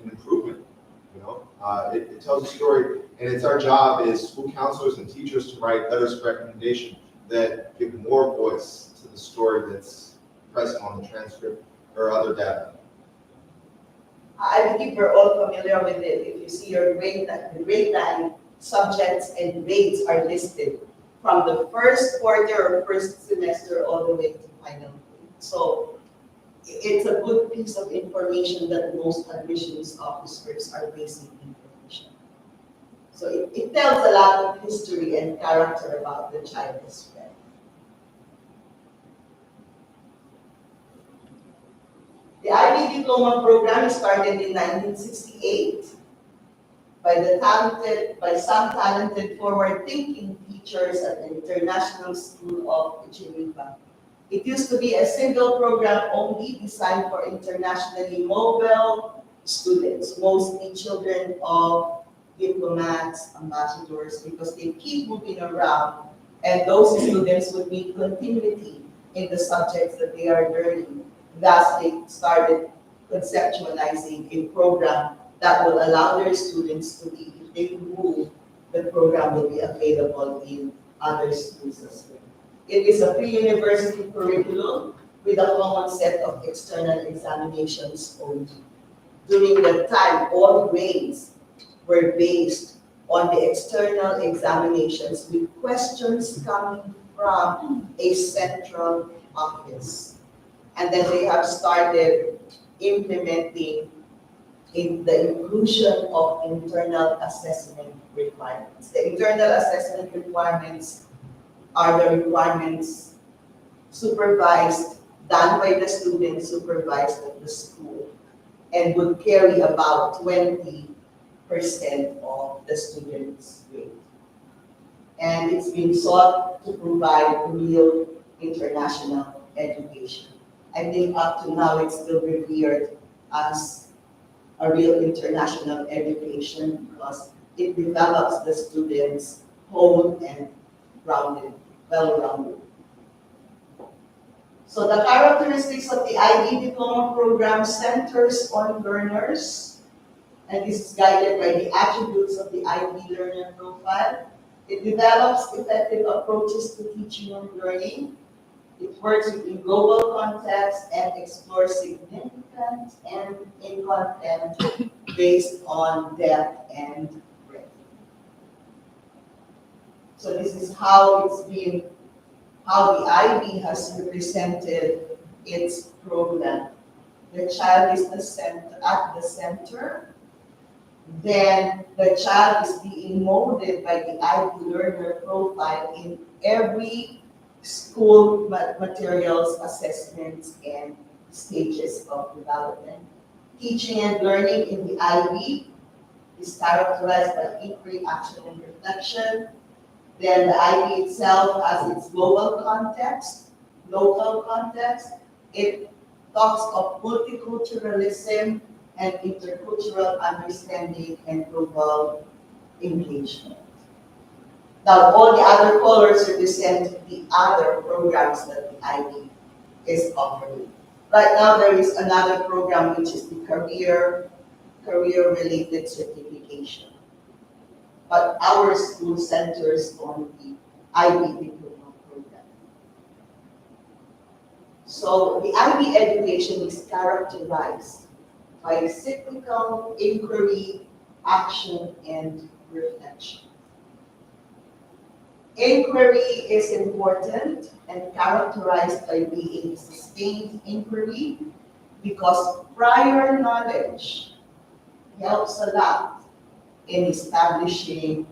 A: improvement. You know, it tells a story, and it's our job as school counselors and teachers to write letters of recommendation that give more voice to the story that's present on the transcript or other data.
E: I believe we're all familiar with it. If you see your the grade line, subjects and grades are listed from the first quarter or first semester all the way to final grade. So it's a good piece of information that most admissions officers are basic information. So it tells a lot of history and character about the child as well. The IB Diploma Program started in 1968 by some talented forward-thinking teachers at the International School of Geneva. It used to be a single program only designed for internationally mobile students, mostly children of diplomats, ambassadors, because they keep moving around, and those students would need continuity in the subjects that they are learning. Thus, they started conceptualizing a program that will allow their students to be, if they move, the program will be available in other schools as well. It is a pre-university curriculum with a common set of external examinations only. During that time, all grades were based on the external examinations with questions coming from a central office. And then they have started implementing in the inclusion of internal assessment requirements. The internal assessment requirements are the requirements supervised, done by the student, supervised at the school, and would carry about 20% of the student's grade. And it's been sought to provide real international education. I think up to now it's still revered as a real international education because it develops the students whole and rounded, well-rounded. So the characteristics of the IB Diploma Program centers on learners, and this is guided by the attributes of the IB learner profile. It develops effective approaches to teaching and learning. It works within global context and explores significant and in content based on depth and breadth. So this is how how the IB has represented its program. The child is at the center. Then the child is being molded by the IB learner profile in every school materials, assessments, and stages of development. Teaching and learning in the IB is characterized by inquiry, action, and reflection. Then the IB itself has its global context, local context. It talks of multiculturalism and intercultural understanding and global engagement. Now, all the other colors represent the other programs that the IB is offering. Right now, there is another program which is the career-related certification. But our school centers on the IB diploma program. So the IB education is characterized by cyclical inquiry, action, and reflection. Inquiry is important and characterized by being sustained inquiry because prior knowledge helps a lot in establishing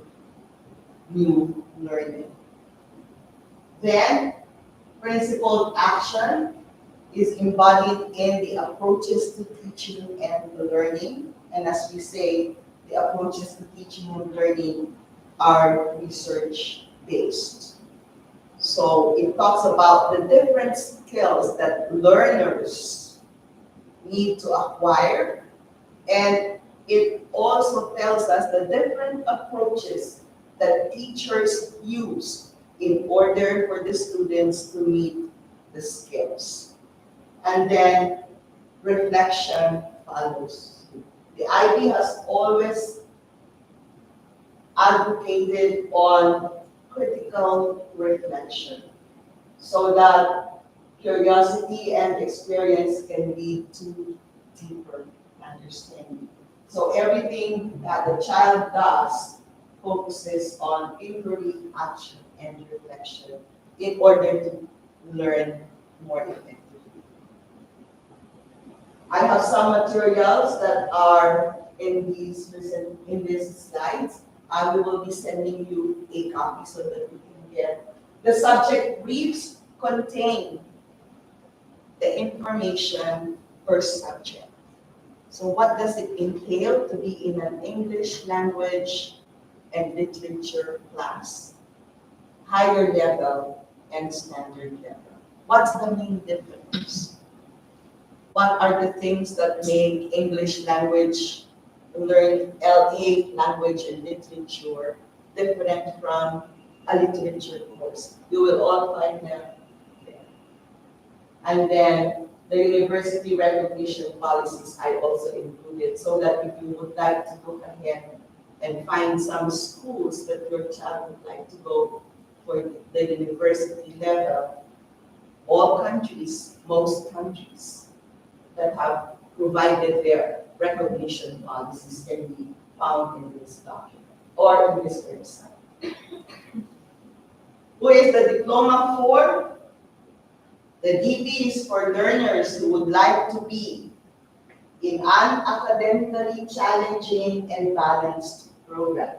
E: new learning. Then, principled action is embodied in the approaches to teaching and learning. And as we say, the approaches to teaching and learning are research-based. So it talks about the different skills that learners need to acquire, and it also tells us the different approaches that teachers use in order for the students to meet the skills. And then reflection follows. The IB has always advocated on critical reflection so that curiosity and experience can lead to deeper understanding. So everything that the child does focuses on inquiry, action, and reflection in order to learn more effectively. I have some materials that are in these slides. I will be sending you a copy so that you can get. The subject briefs contain the information per subject. So what does it entail to be in an English language and literature class? Higher level and standard level. What's the main difference? What are the things that make English language, learn LA language and literature different from a literature course? You will all find them there. And then the university recognition policies I also included so that if you would like to look ahead and find some schools that your child would like to go for the university level, all countries, most countries that have provided their recognition policies can be found in this document or in this website. Who is the diploma for? The DP is for learners who would like to be in an academically challenging and balanced program.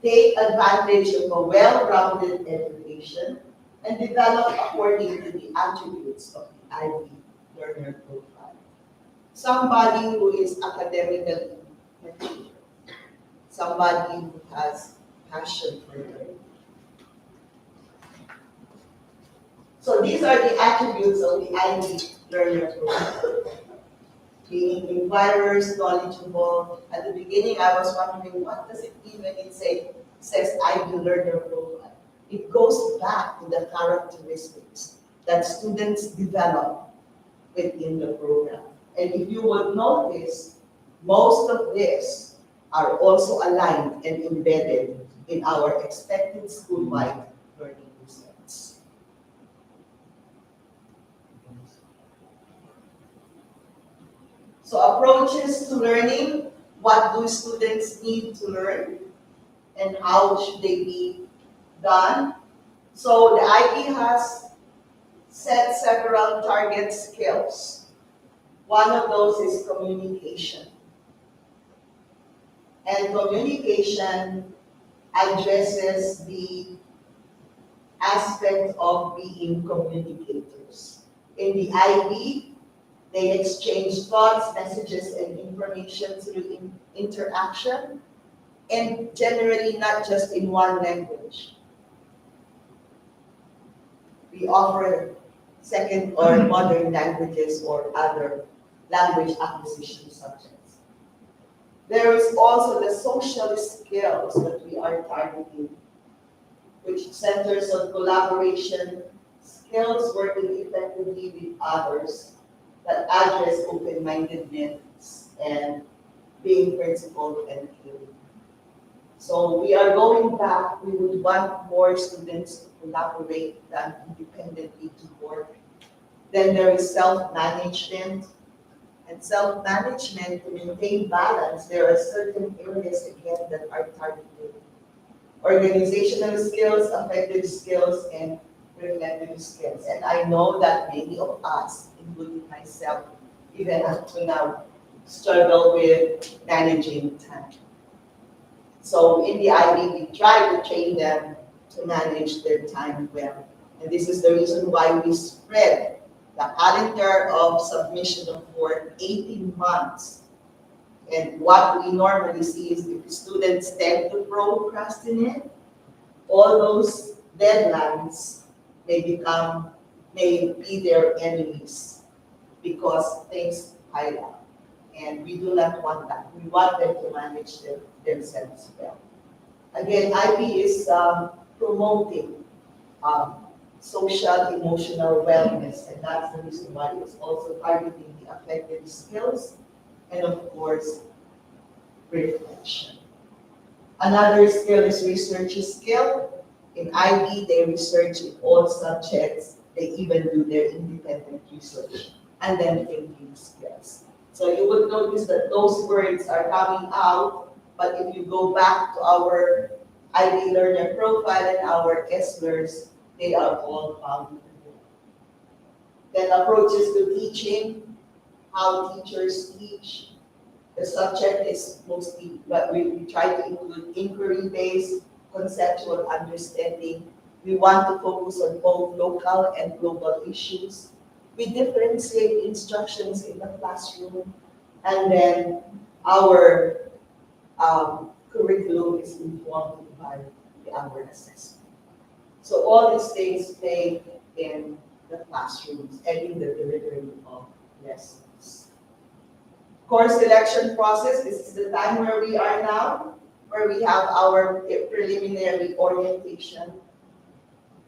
E: Take advantage of a well-rounded education and develop according to the attributes of the IB learner profile. Somebody who is academically mature. Somebody who has passion for learning. So these are the attributes of the IB learner profile. Being inquirers, knowledgeable. At the beginning, I was wondering, what does it mean when it says IB learner profile? It goes back to the characteristics that students develop within the program. And if you would notice, most of this are also aligned and embedded in our expected school-wide learning results. So approaches to learning, what do students need to learn and how should they be done? So the IB has set several target skills. One of those is communication. And communication addresses the aspect of being communicators. In the IB, they exchange thoughts, messages, and information through interaction, and generally not just in one language. We offer second or modern languages or other language acquisition subjects. There is also the social skills that we are targeting, which centers on collaboration, skills working effectively with others, that address open-mindedness and being principled and caring. So we are going back. We would want more students to collaborate than independently to work. Then there is self-management. And self-management, to maintain balance, there are certain areas again that are targeted. Organizational skills, affective skills, and reflective skills. And I know that many of us, including myself, even up to now, struggle with managing time. So in the IB, we try to train them to manage their time well. And this is the reason why we spread the calendar of submission of work 18 months. And what we normally see is if students tend to procrastinate, all those deadlines may be their enemies because things pile up. And we do not want that. We want them to manage themselves well. Again, IB is promoting social emotional wellness, and that's the reason why it's also targeting the affective skills and of course reflection. Another skill is research skill. In IB, they research in all subjects. They even do their independent research. And then thinking skills. So you would notice that those words are coming out, but if you go back to our IB learner profile and our ESLers, they are all found. Then approaches to teaching, how teachers teach. The subject is mostly, but we try to include inquiry-based conceptual understanding. We want to focus on both local and global issues. We differentiate instructions in the classroom, and then our curriculum is informed by our assessment. So all these things play in the classrooms and in the delivery of lessons. Course selection process, this is the time where we are now, where we have our preliminary orientation,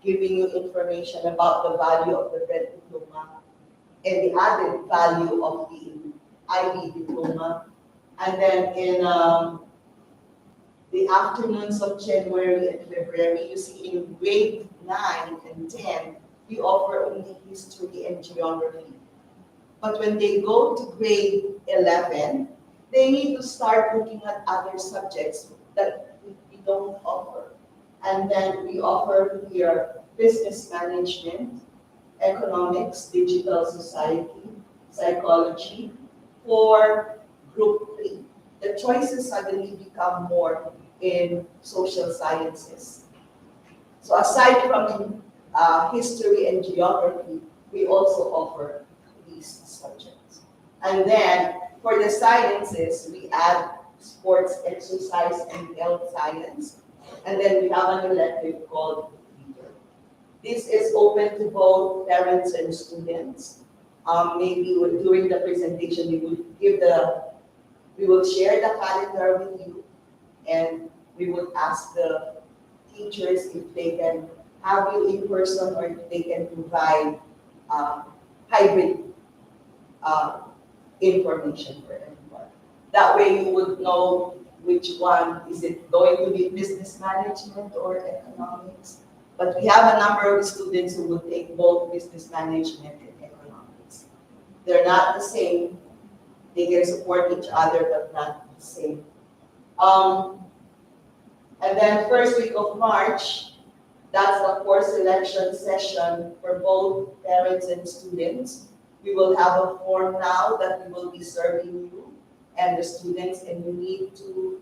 E: giving you information about the value of the red diploma and the added value of the IB diploma. And then in the afternoons of January and February, you see in grade 9 and 10, we offer only history and geography. But when they go to grade 11, they need to start looking at other subjects that we don't offer. And then we offer here business management, economics, digital society, psychology for group 3. The choices suddenly become more in social sciences. So aside from history and geography, we also offer these subjects. And then for the sciences, we add sports, exercise, and health science. And then we have an elective called theater. This is open to both parents and students. Maybe during the presentation, we will share the calendar with you, and we would ask the teachers if they can have you in person or if they can provide hybrid information for everyone. That way you would know which one, is it going to be business management or economics? But we have a number of students who will take both business management and economics. They're not the same. They can support each other, but not the same. And then first week of March, that's the course selection session for both parents and students. We will have a form now that we will be serving you and the students, and you need to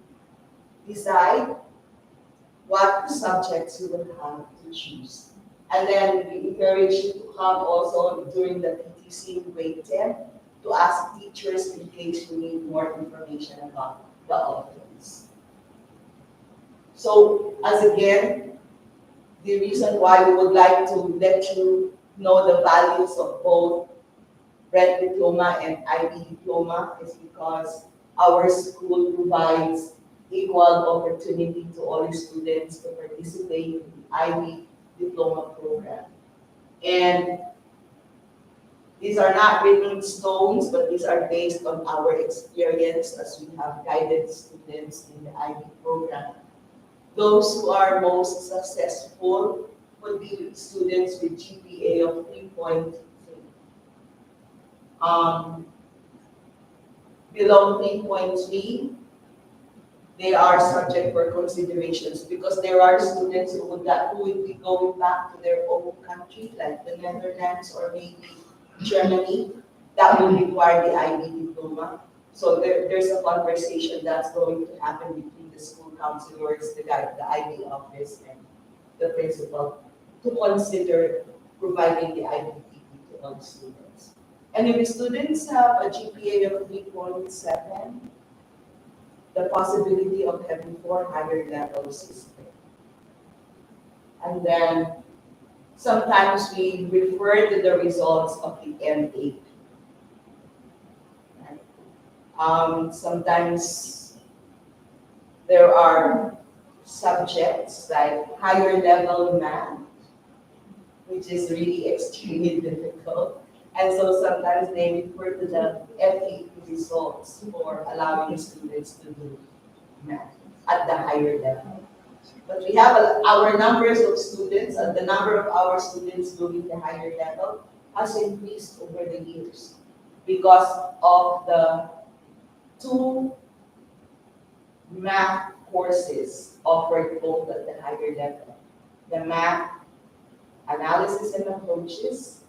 E: decide what subjects you will have to choose. And then we encourage you to come also during the PTC in grade 10 to ask teachers in case you need more information about the offerings. So, as again, the reason why we would like to let you know the values of both red diploma and IB diploma is because our school provides equal opportunity to all the students to participate in the IB diploma program. And these are not written stones, but these are based on our experience as we have guided students in the IB program. Those who are most successful would be students with GPA of 3.3. Below 3.3, they are subject for considerations because there are students who would be going back to their own country, like the Netherlands or maybe Germany, that will require the IB diploma. So there's a conversation that's going to happen between the school counselors, the IB office, and the principal to consider providing the IB to all students. And if the students have a GPA of 3.7, the possibility of having 4 higher levels is there. And then sometimes we refer to the results of the M8. Right? Sometimes there are subjects like higher level math, which is really extremely difficult. And so sometimes they refer to the FE results for allowing students to do math at the higher level. But we have our numbers of students, and the number of our students doing the higher level has increased over the years because of the two math courses offered both at the higher level. The math analysis and approaches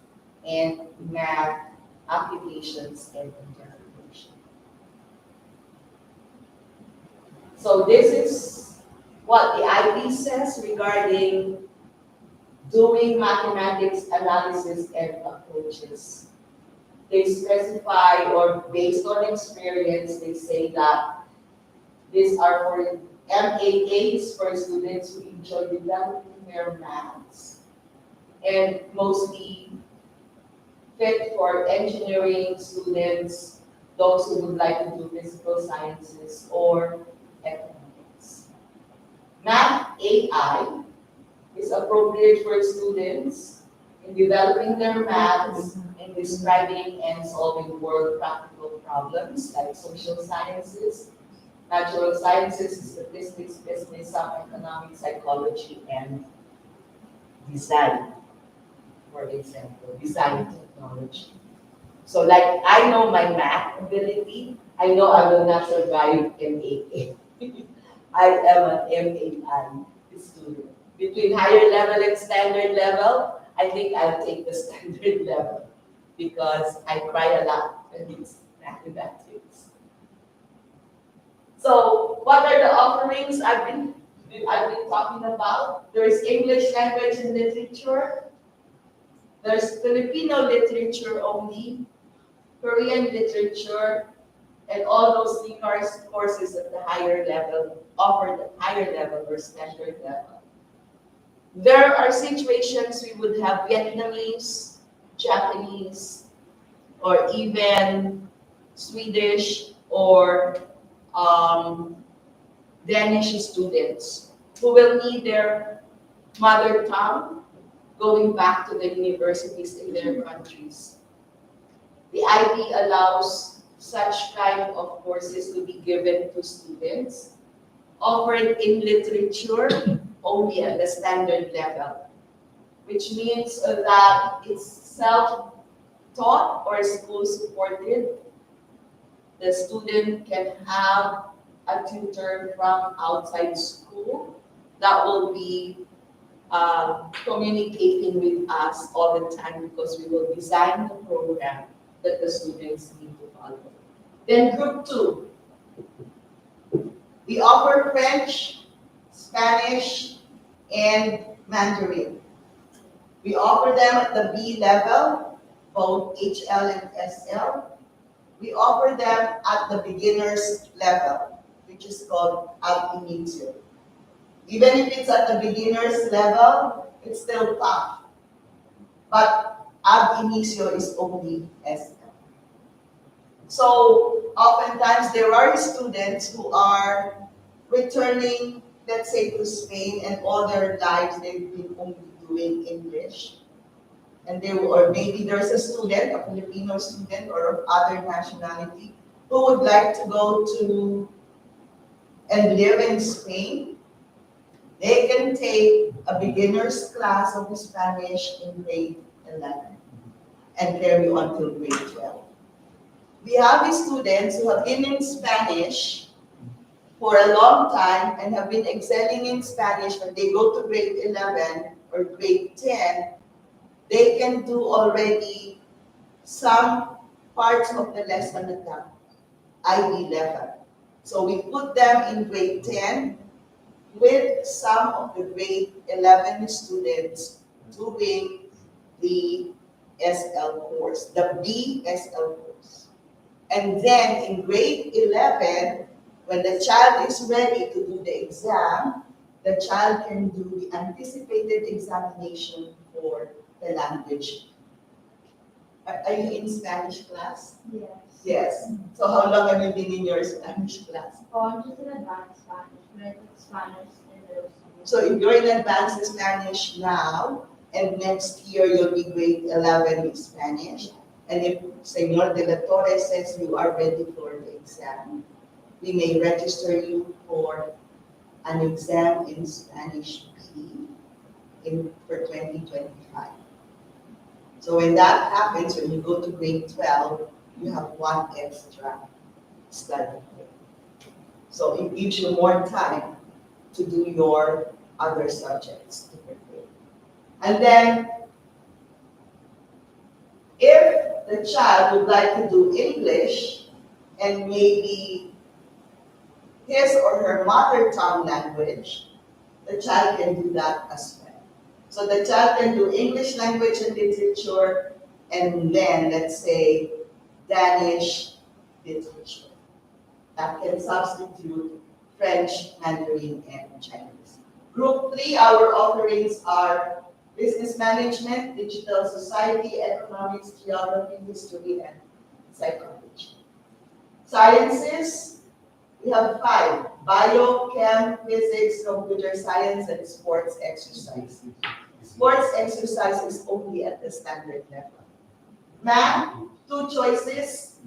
E: and math applications and interpretation. So this is what the IB says regarding doing mathematics analysis and approaches. They specify, or based on experience, they say that these are for MAAs, for students who enjoy developing their maths, and mostly fit for engineering students, those who would like to do physical sciences or economics. Math AI is appropriate for students in developing their maths and describing and solving world practical problems like social sciences, natural sciences, statistics, business, some economics, psychology, and design, for example, design technology. So like I know my math ability, I know I will not survive MAA. I am an MAI student. Between higher level and standard level, I think I'll take the standard level because I cry a lot when it's mathematics. So what are the offerings I've been talking about? There's English language and literature. There's Filipino literature only, Korean literature, and all those 3 courses at the higher level, offered at higher level or standard level. There are situations we would have Vietnamese, Japanese, or even Swedish or Danish students who will need their mother tongue going back to the universities in their countries. The IB allows such kind of courses to be given to students, offered in literature only at the standard level, which means that it's self-taught or school-supported. The student can have a tutor from outside school that will be communicating with us all the time because we will design the program that the students need to follow. Then group 2. We offer French, Spanish, and Mandarin. We offer them at the B level, both HL and SL. We offer them at the beginner's level, which is called ab initio. Even if it's at the beginner's level, it's still tough. But ab initio is only SL. So oftentimes there are students who are returning, let's say, to Spain, and all their lives they've been only doing English. And or maybe there's a student, a Filipino student or of other nationality, who would like to go to and live in Spain. They can take a beginner's class of Spanish in grade 11 and carry on till grade 12. We have these students who have been in Spanish for a long time and have been excelling in Spanish. When they go to grade 11 or grade 10, they can do already some parts of the lesson at the IB level. So we put them in grade 10 with some of the grade 11 students doing the SL course, the BSL course. And then in grade 11, when the child is ready to do the exam, the child can do the anticipated examination for the language. Are you in Spanish class?
H: Yes.
E: Yes. So how long have you been in your Spanish class?
H: Oh, I'm just in advanced Spanish, but I took Spanish in the
E: So if you're in advanced Spanish now, and next year you'll be grade 11 in Spanish, and if Senor De La Torre says you are ready for the exam, we may register you for an exam in Spanish B for 2025. So when that happens, when you go to grade 12, you have one extra study day. So it gives you more time to do your other subjects differently. And then, if the child would like to do English and maybe his or her mother tongue language, the child can do that as well. So the child can do English language and literature, and then let's say Danish literature. That can substitute French, Mandarin, and Chinese. Group 3, our offerings are business management, digital society, economics, geography, history, and psychology. Sciences, we have 5: bio, chem, physics, computer science, and sports exercise. Sports exercise is only at the standard level. Math, 2 choices,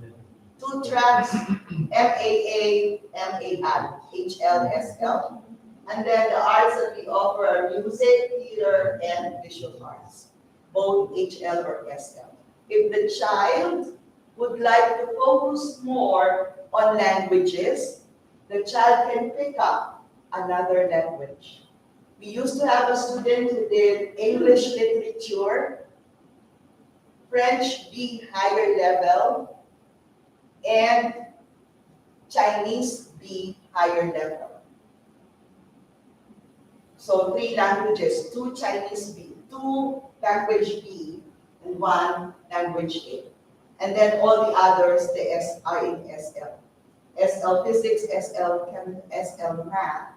E: 2 tracks, MAA, MAI, HL, SL. And then the arts that we offer are music, theater, and visual arts, both HL or SL. If the child would like to focus more on languages, the child can pick up another language. We used to have a student who did English literature, French B higher level, and Chinese B higher level. So 3 languages, 2 Chinese B, 2 language B, and 1 language A. And then all the others, the S are in SL. SL Physics, SL Chem, SL Math,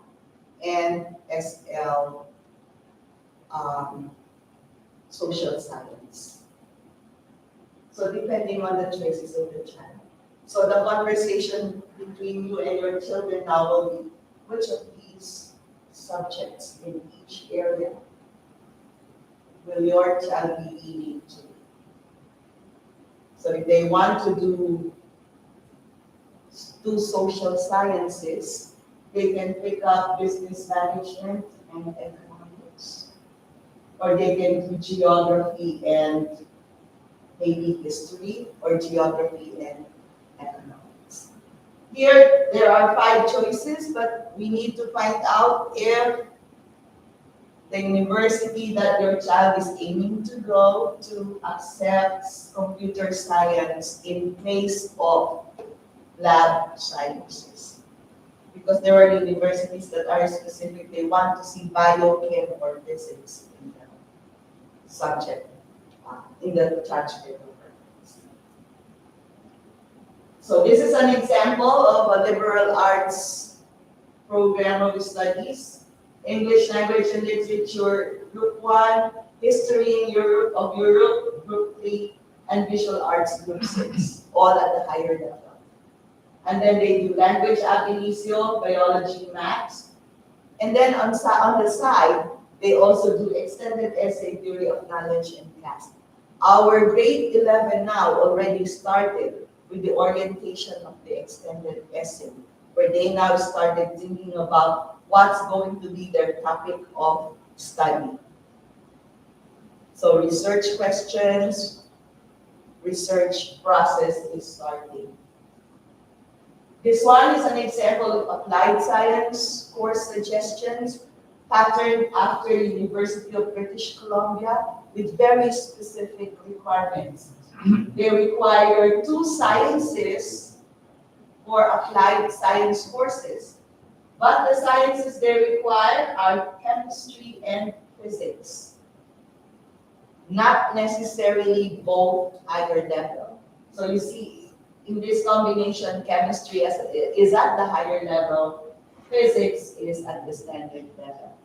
E: and SL Social Science. So depending on the choices of the child. So the conversation between you and your children now will be, which of these subjects in each area will your child be leaning to? So if they want to do social sciences, they can pick up business management and economics. Or they can do geography and maybe history, or geography and economics. Here, there are 5 choices, but we need to find out if the university that your child is aiming to go to accepts computer science in place of lab sciences. Because there are universities that are specific, they want to see biochem or physics in the subject, in the transcript. So this is an example of a liberal arts program of studies. English language and literature, group 1, history in Europe, group 3, and visual arts, group 6, all at the higher level. And then they do language ab initio, biology, maths. And then on the side, they also do extended essay, theory of knowledge, and class. Our grade 11 now already started with the orientation of the extended essay, where they now started thinking about what's going to be their topic of study. So research questions, research process is starting. This one is an example of applied science course suggestions patterned after University of British Columbia with very specific requirements. They require 2 sciences for applied science courses, but the sciences they require are chemistry and physics, not necessarily both higher level. So you see, in this combination, chemistry is at the higher level, physics is at the standard level.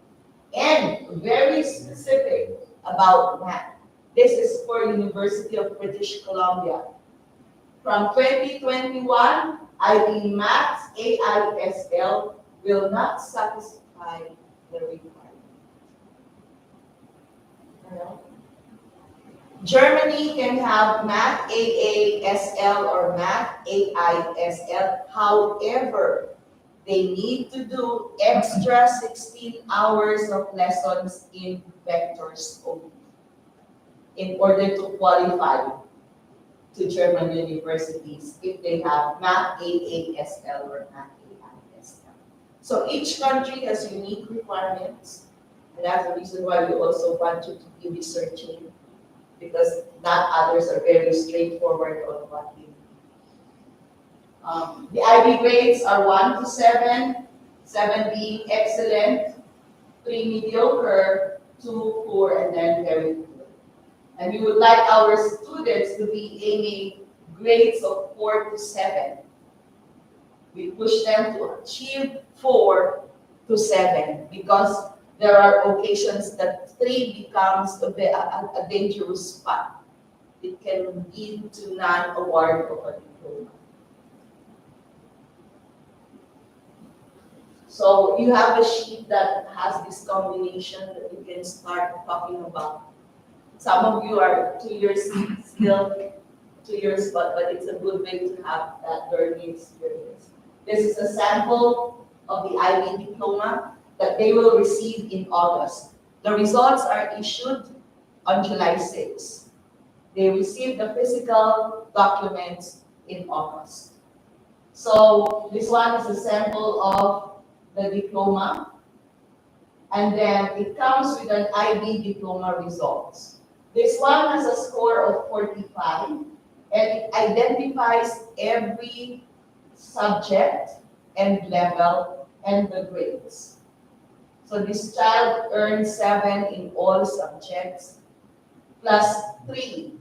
E: And very specific about math. This is for University of British Columbia. From 2021, IB Maths AISL will not satisfy the requirement. Germany can have Math AASL or Math AISL. However, they need to do extra 16 hours of lessons in vectors only in order to qualify to German universities if they have Math AASL or Math AISL. So each country has unique requirements, and that's the reason why we also want you to be researching, because not others are very straightforward on what you need. The IB grades are 1 to 7, 7 being excellent, 3 mediocre, 2 poor, and then very good. And we would like our students to be aiming grades of 4 to 7. We push them to achieve 4 to 7 because there are occasions that 3 becomes a dangerous spot. It can lead to non-award of a diploma. So you have a sheet that has this combination that you can start talking about. Some of you are 2 years still, 2 years, but it's a good way to have that learning experience. This is a sample of the IB diploma that they will receive in August. The results are issued on July 6. They receive the physical documents in August. So this one is a sample of the diploma, and then it comes with an IB diploma results. This one has a score of 45, and it identifies every subject and level and the grades. So this child earned 7 in all subjects, plus 3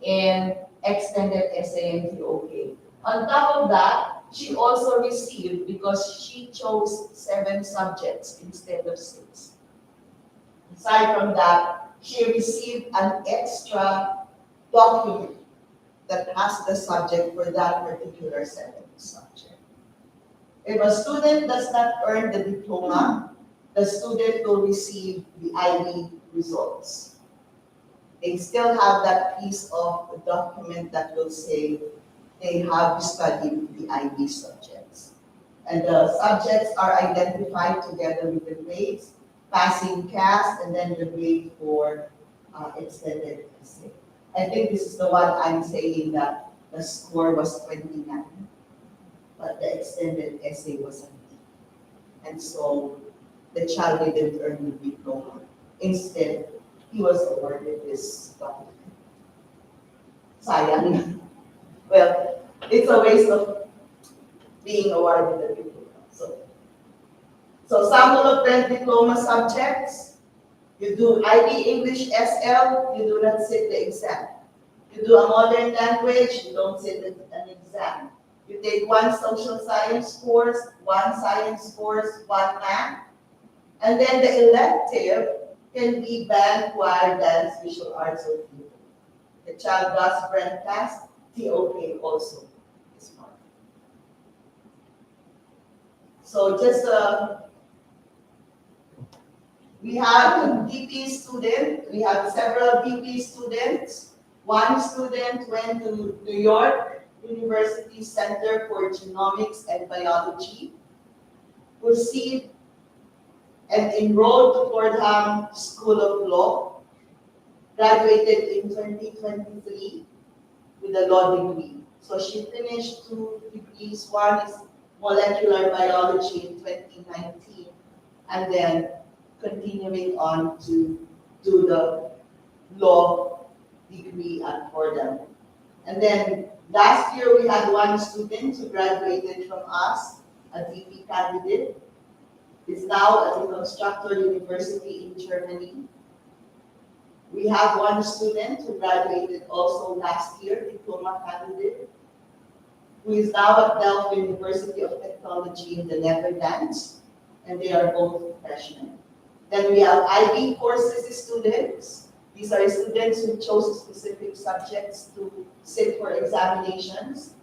E: in extended essay and TOK. On top of that, she also received, because she chose 7 subjects instead of 6. Aside from that, she received an extra document that has the subject for that particular 7th subject. If a student does not earn the diploma, the student will receive the IB results. They still have that piece of the document that will say they have studied the IB subjects. And the subjects are identified together with the grades, passing CAS, and then the grade for extended essay. I think this is the one I'm saying that the score was 29, but the extended essay was an 8. And so the child didn't earn the diploma. Instead, he was awarded this document. Sayang. Well, it's a waste of being awarded the diploma. So sample of 10 diploma subjects. You do IB English SL, you do not sit the exam. You do a modern language, you don't sit an exam. You take 1 social science course, 1 science course, 1 math. And then the elective can be band, choir, dance, visual arts, or theater. The child does brand class, TOK also is part. So just we have a DP student. We have several DP students. 1 student went to New York University Center for Genomics and Biology, received and enrolled to Fordham School of Law, graduated in 2023 with a law degree. So she finished 2 degrees. One is molecular biology in 2019, and then continuing on to do the law degree at Fordham. And then last year we had 1 student who graduated from us, a DP candidate. Is now at the Constructor University in Germany. We have 1 student who graduated also last year, diploma candidate, who is now at Delft University of Technology in the Netherlands, and they are both freshmen. Then we have IB courses students. These are students who chose specific subjects to sit for examinations.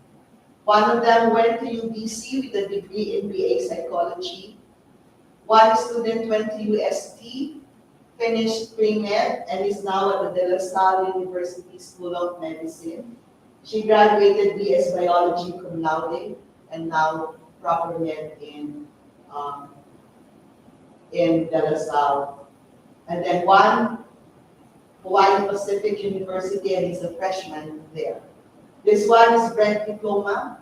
E: 1 of them went to UBC with a degree in BA Psychology. 1 student went to UST, finished pre-med, and is now at the De La Salle University School of Medicine. She graduated BS Biology cum laude, and now proper med in De La Salle. And then 1, Hawaii Pacific University, and he's a freshman there. This one is Brent Diploma.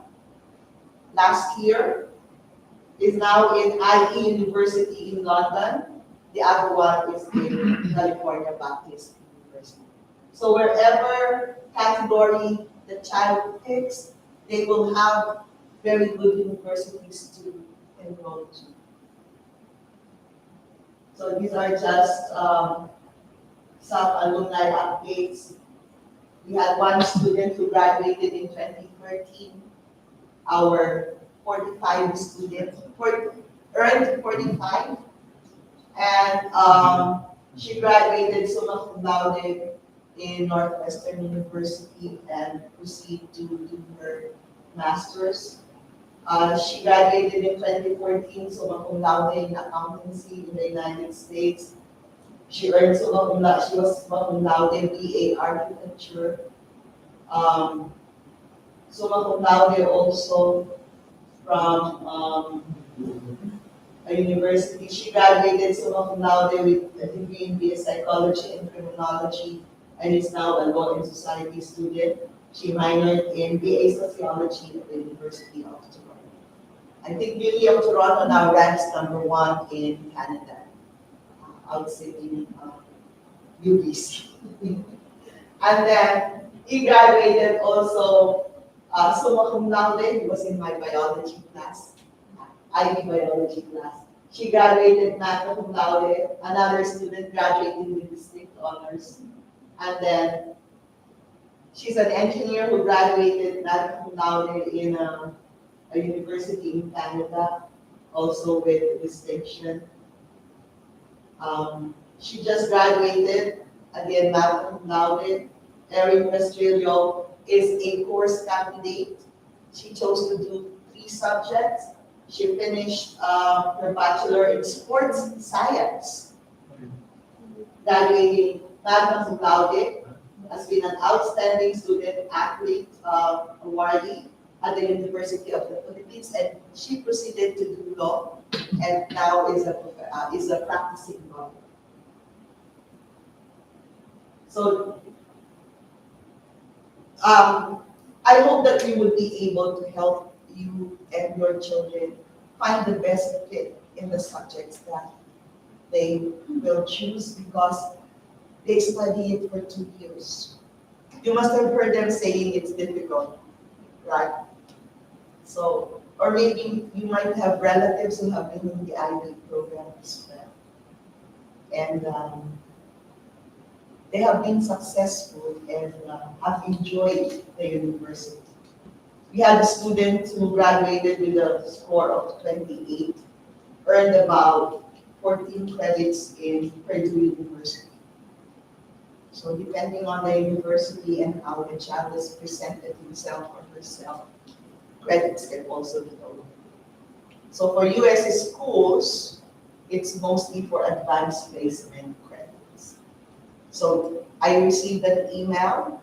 E: Last year is now in IE University in London. The other one is in California Baptist University. So wherever category the child picks, they will have very good universities to enroll to. So these are just some alumni updates. We had one student who graduated in 2013. Our 45 students earned 45, and she graduated summa cum laude in Northwestern University and proceeded to do her master's. She graduated in 2014 summa cum laude in accountancy in the United States. She earned summa cum laude. She was summa cum laude BA architecture. Summa cum laude also from a university. She graduated summa cum laude with a degree in BS psychology and criminology, and is now a law and society student. She minored in BA sociology at the University of Toronto. I think Uni of Toronto now ranks #1 in Canada, outside UBC. And then he graduated also summa cum laude. He was in my biology class, IB biology class. She graduated magna cum laude. Another student graduated with distinct honors. And then she's an engineer who graduated magna cum laude in a university in Canada, also with distinction. She just graduated, again, magna cum laude. Erin Restrepo is a course candidate. She chose to do 3 subjects. She finished her bachelor in sports science, graduating magna cum laude, has been an outstanding student athlete awardee at the University of the Philippines, and she proceeded to do law, and now is a practicing lawyer. So I hope that we will be able to help you and your children find the best fit in the subjects that they will choose, because they study it for 2 years. You must have heard them saying it's difficult, right? So, or maybe you might have relatives who have been in the IB program as well. And they have been successful and have enjoyed the university. We had a student who graduated with a score of 28, earned about 14 credits in Purdue University. So depending on the university and how the child has presented himself or herself, credits can also be lower. So for US schools, it's mostly for advanced placement credits. So I received an email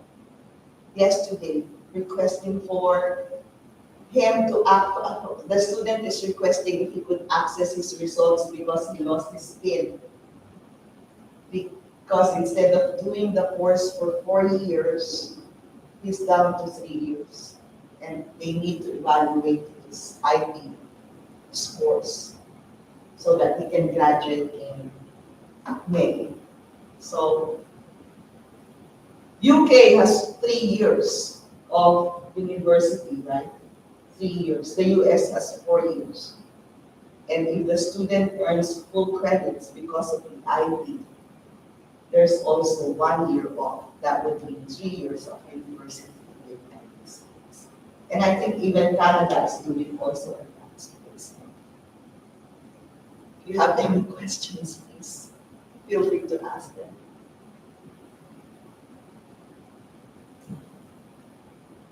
E: yesterday requesting for him to the student is requesting if he could access his results because he lost his PIN. Because instead of doing the course for 4 years, he's down to 3 years. And they need to evaluate his IB scores so that he can graduate in May. So UK has 3 years of university, right? 3 years. The US has 4 years. And if the student earns full credits because of the IB, there's also 1 year off. That would mean 3 years of university in the United States. And I think even Canada is doing also advanced placement. If you have any questions, please feel free to ask them.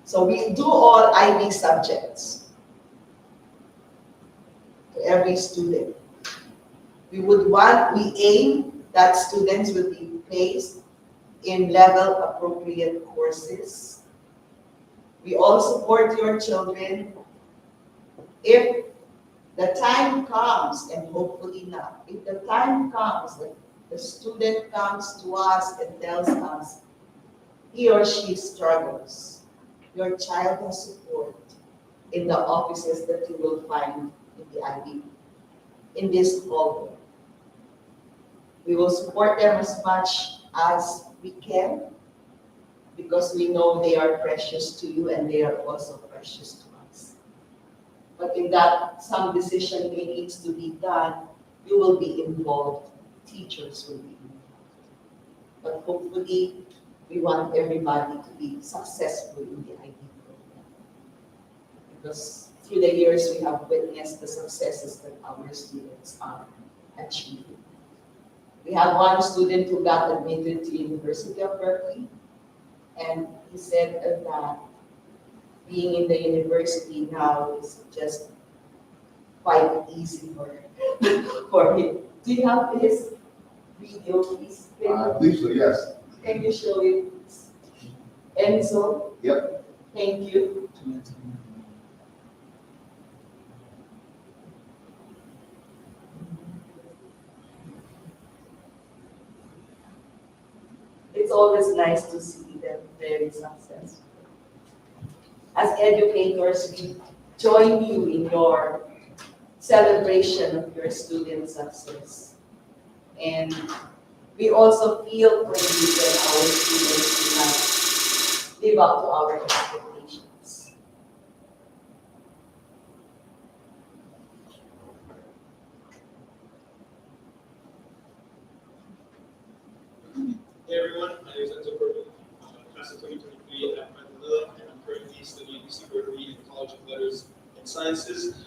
E: So we do all IB subjects to every student. We aim that students will be placed in level appropriate courses. We all support your children. If the time comes, and hopefully not, if the time comes that the student comes to us and tells us he or she struggles, your child has support in the offices that you will find in the IB, in this hallway. We will support them as much as we can because we know they are precious to you and they are also precious to us. But in that, some decision needs to be done, you will be involved, teachers will be involved. But hopefully, we want everybody to be successful in the IB program. Because through the years, we have witnessed the successes that our students are achieving. We have one student who got admitted to University of Berkeley, and he said that being in the university now is just quite easy for him. Do you have his video, please?
A: I believe so, yes.
E: Can you show it, please? Enzo?
A: Yep.
E: Thank you. It's always nice to see them very successful. As educators, we join you in your celebration of your student success. And we also feel for you that our students do not live up to our expectations.
I: Hey everyone, my name is Enzo Corbin, class of 2023 at Manila, and I'm currently studying UC Berkeley in the College of Letters and Sciences.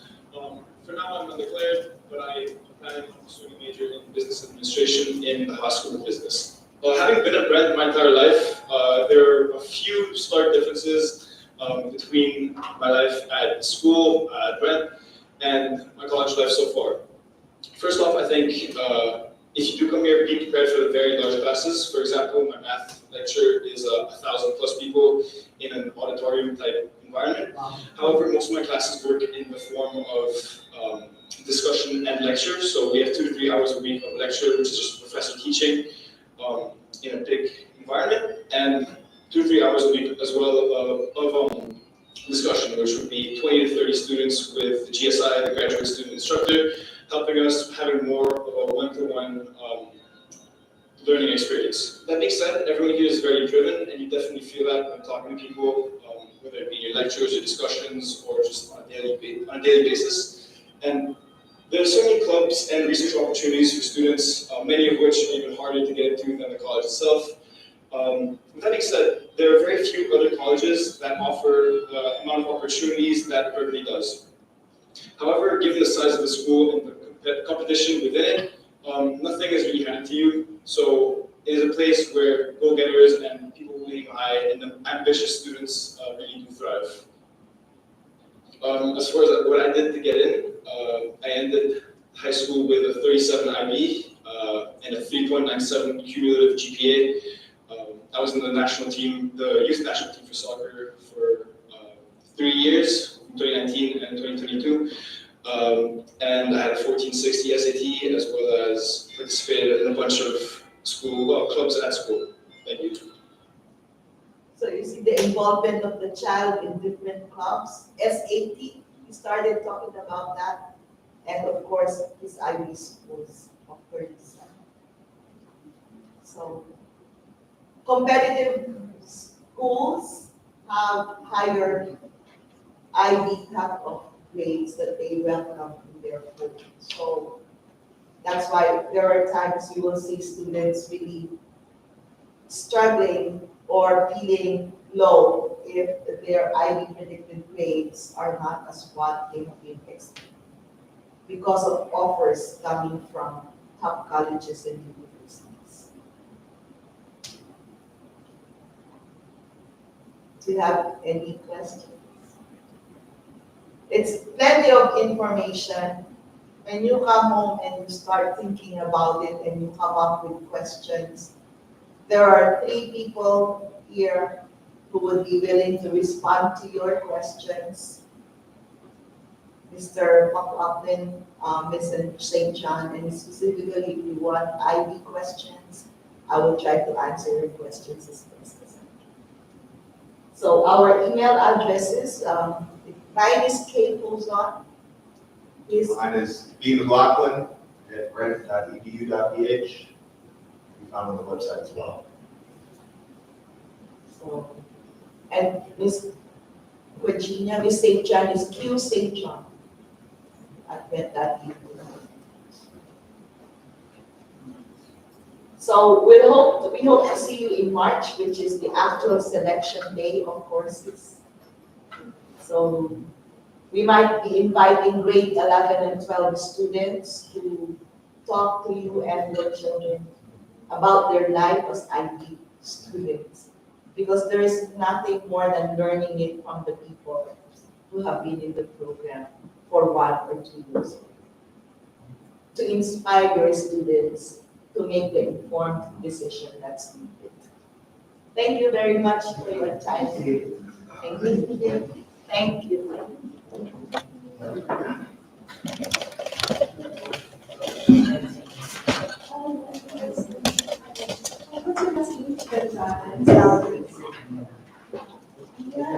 I: For now, I'm undeclared, but I am planning on pursuing a major in business administration in the Haas School of Business. Having been at Brent my entire life, there are a few stark differences between my life at school at Brent and my college life so far. First off, I think if you do come here, be prepared for the very large classes. For example, my math lecture is 1,000 plus people in an auditorium type environment. However, most of my classes work in the form of discussion and lecture. So we have 2 to 3 hours a week of lecture, which is just a professor teaching in a big environment, and 2 to 3 hours a week as well of discussion, which would be 20 to 30 students with the GSI, the graduate student instructor, helping us having more of a one-to-one learning experience. That being said, everyone here is very driven, and you definitely feel that when talking to people, whether it be in your lectures or discussions or just on a daily basis. And there are so many clubs and research opportunities for students, many of which are even harder to get into than the college itself. With that being said, there are very few other colleges that offer the amount of opportunities that Berkeley does. However, given the size of the school and the competition within it, nothing is really handed to you. So it is a place where go-getters and people who aim high and the ambitious students really do thrive. As far as what I did to get in, I ended high school with a 37 IB and a 3.97 cumulative GPA. I was in the national team, the youth national team for soccer for 3 years, 2019 and 2022. And I had a 1460 SAT as well as participated in a bunch of clubs at school. Thank you.
E: So you see the involvement of the child in different clubs. SAT, we started talking about that. And of course, his IB schools of 37. So competitive schools have higher IB cut-off grades that they welcome in their program. So that's why there are times you will see students really struggling or feeling low if their IB predicted grades are not as what they have been expecting because of offers coming from top colleges and universities. Do you have any questions? It's plenty of information. When you come home and you start thinking about it and you come up with questions, there are 3 people here who will be willing to respond to your questions. Mr. McLaughlin, Ms. St. John, and specifically if you want IB questions, I will try to answer your questions as best as I can. So our email addresses, mine is kpulzon, is
A: Mine is bmclaughlin@brent.edu.ph. You found on the website as well.
E: so, and Miss Virginia, Miss St. John is Q St. John at brent.edu. So we hope to see you in March, which is the actual selection day of courses. So we might be inviting grade 11 and 12 students to talk to you and your children about their life as IB students. Because there is nothing more than learning it from the people who have been in the program for 1 or 2 years. To inspire your students to make the informed decision that's needed. Thank you very much for your time. Thank you. Thank you.
G: Salaries. Yeah.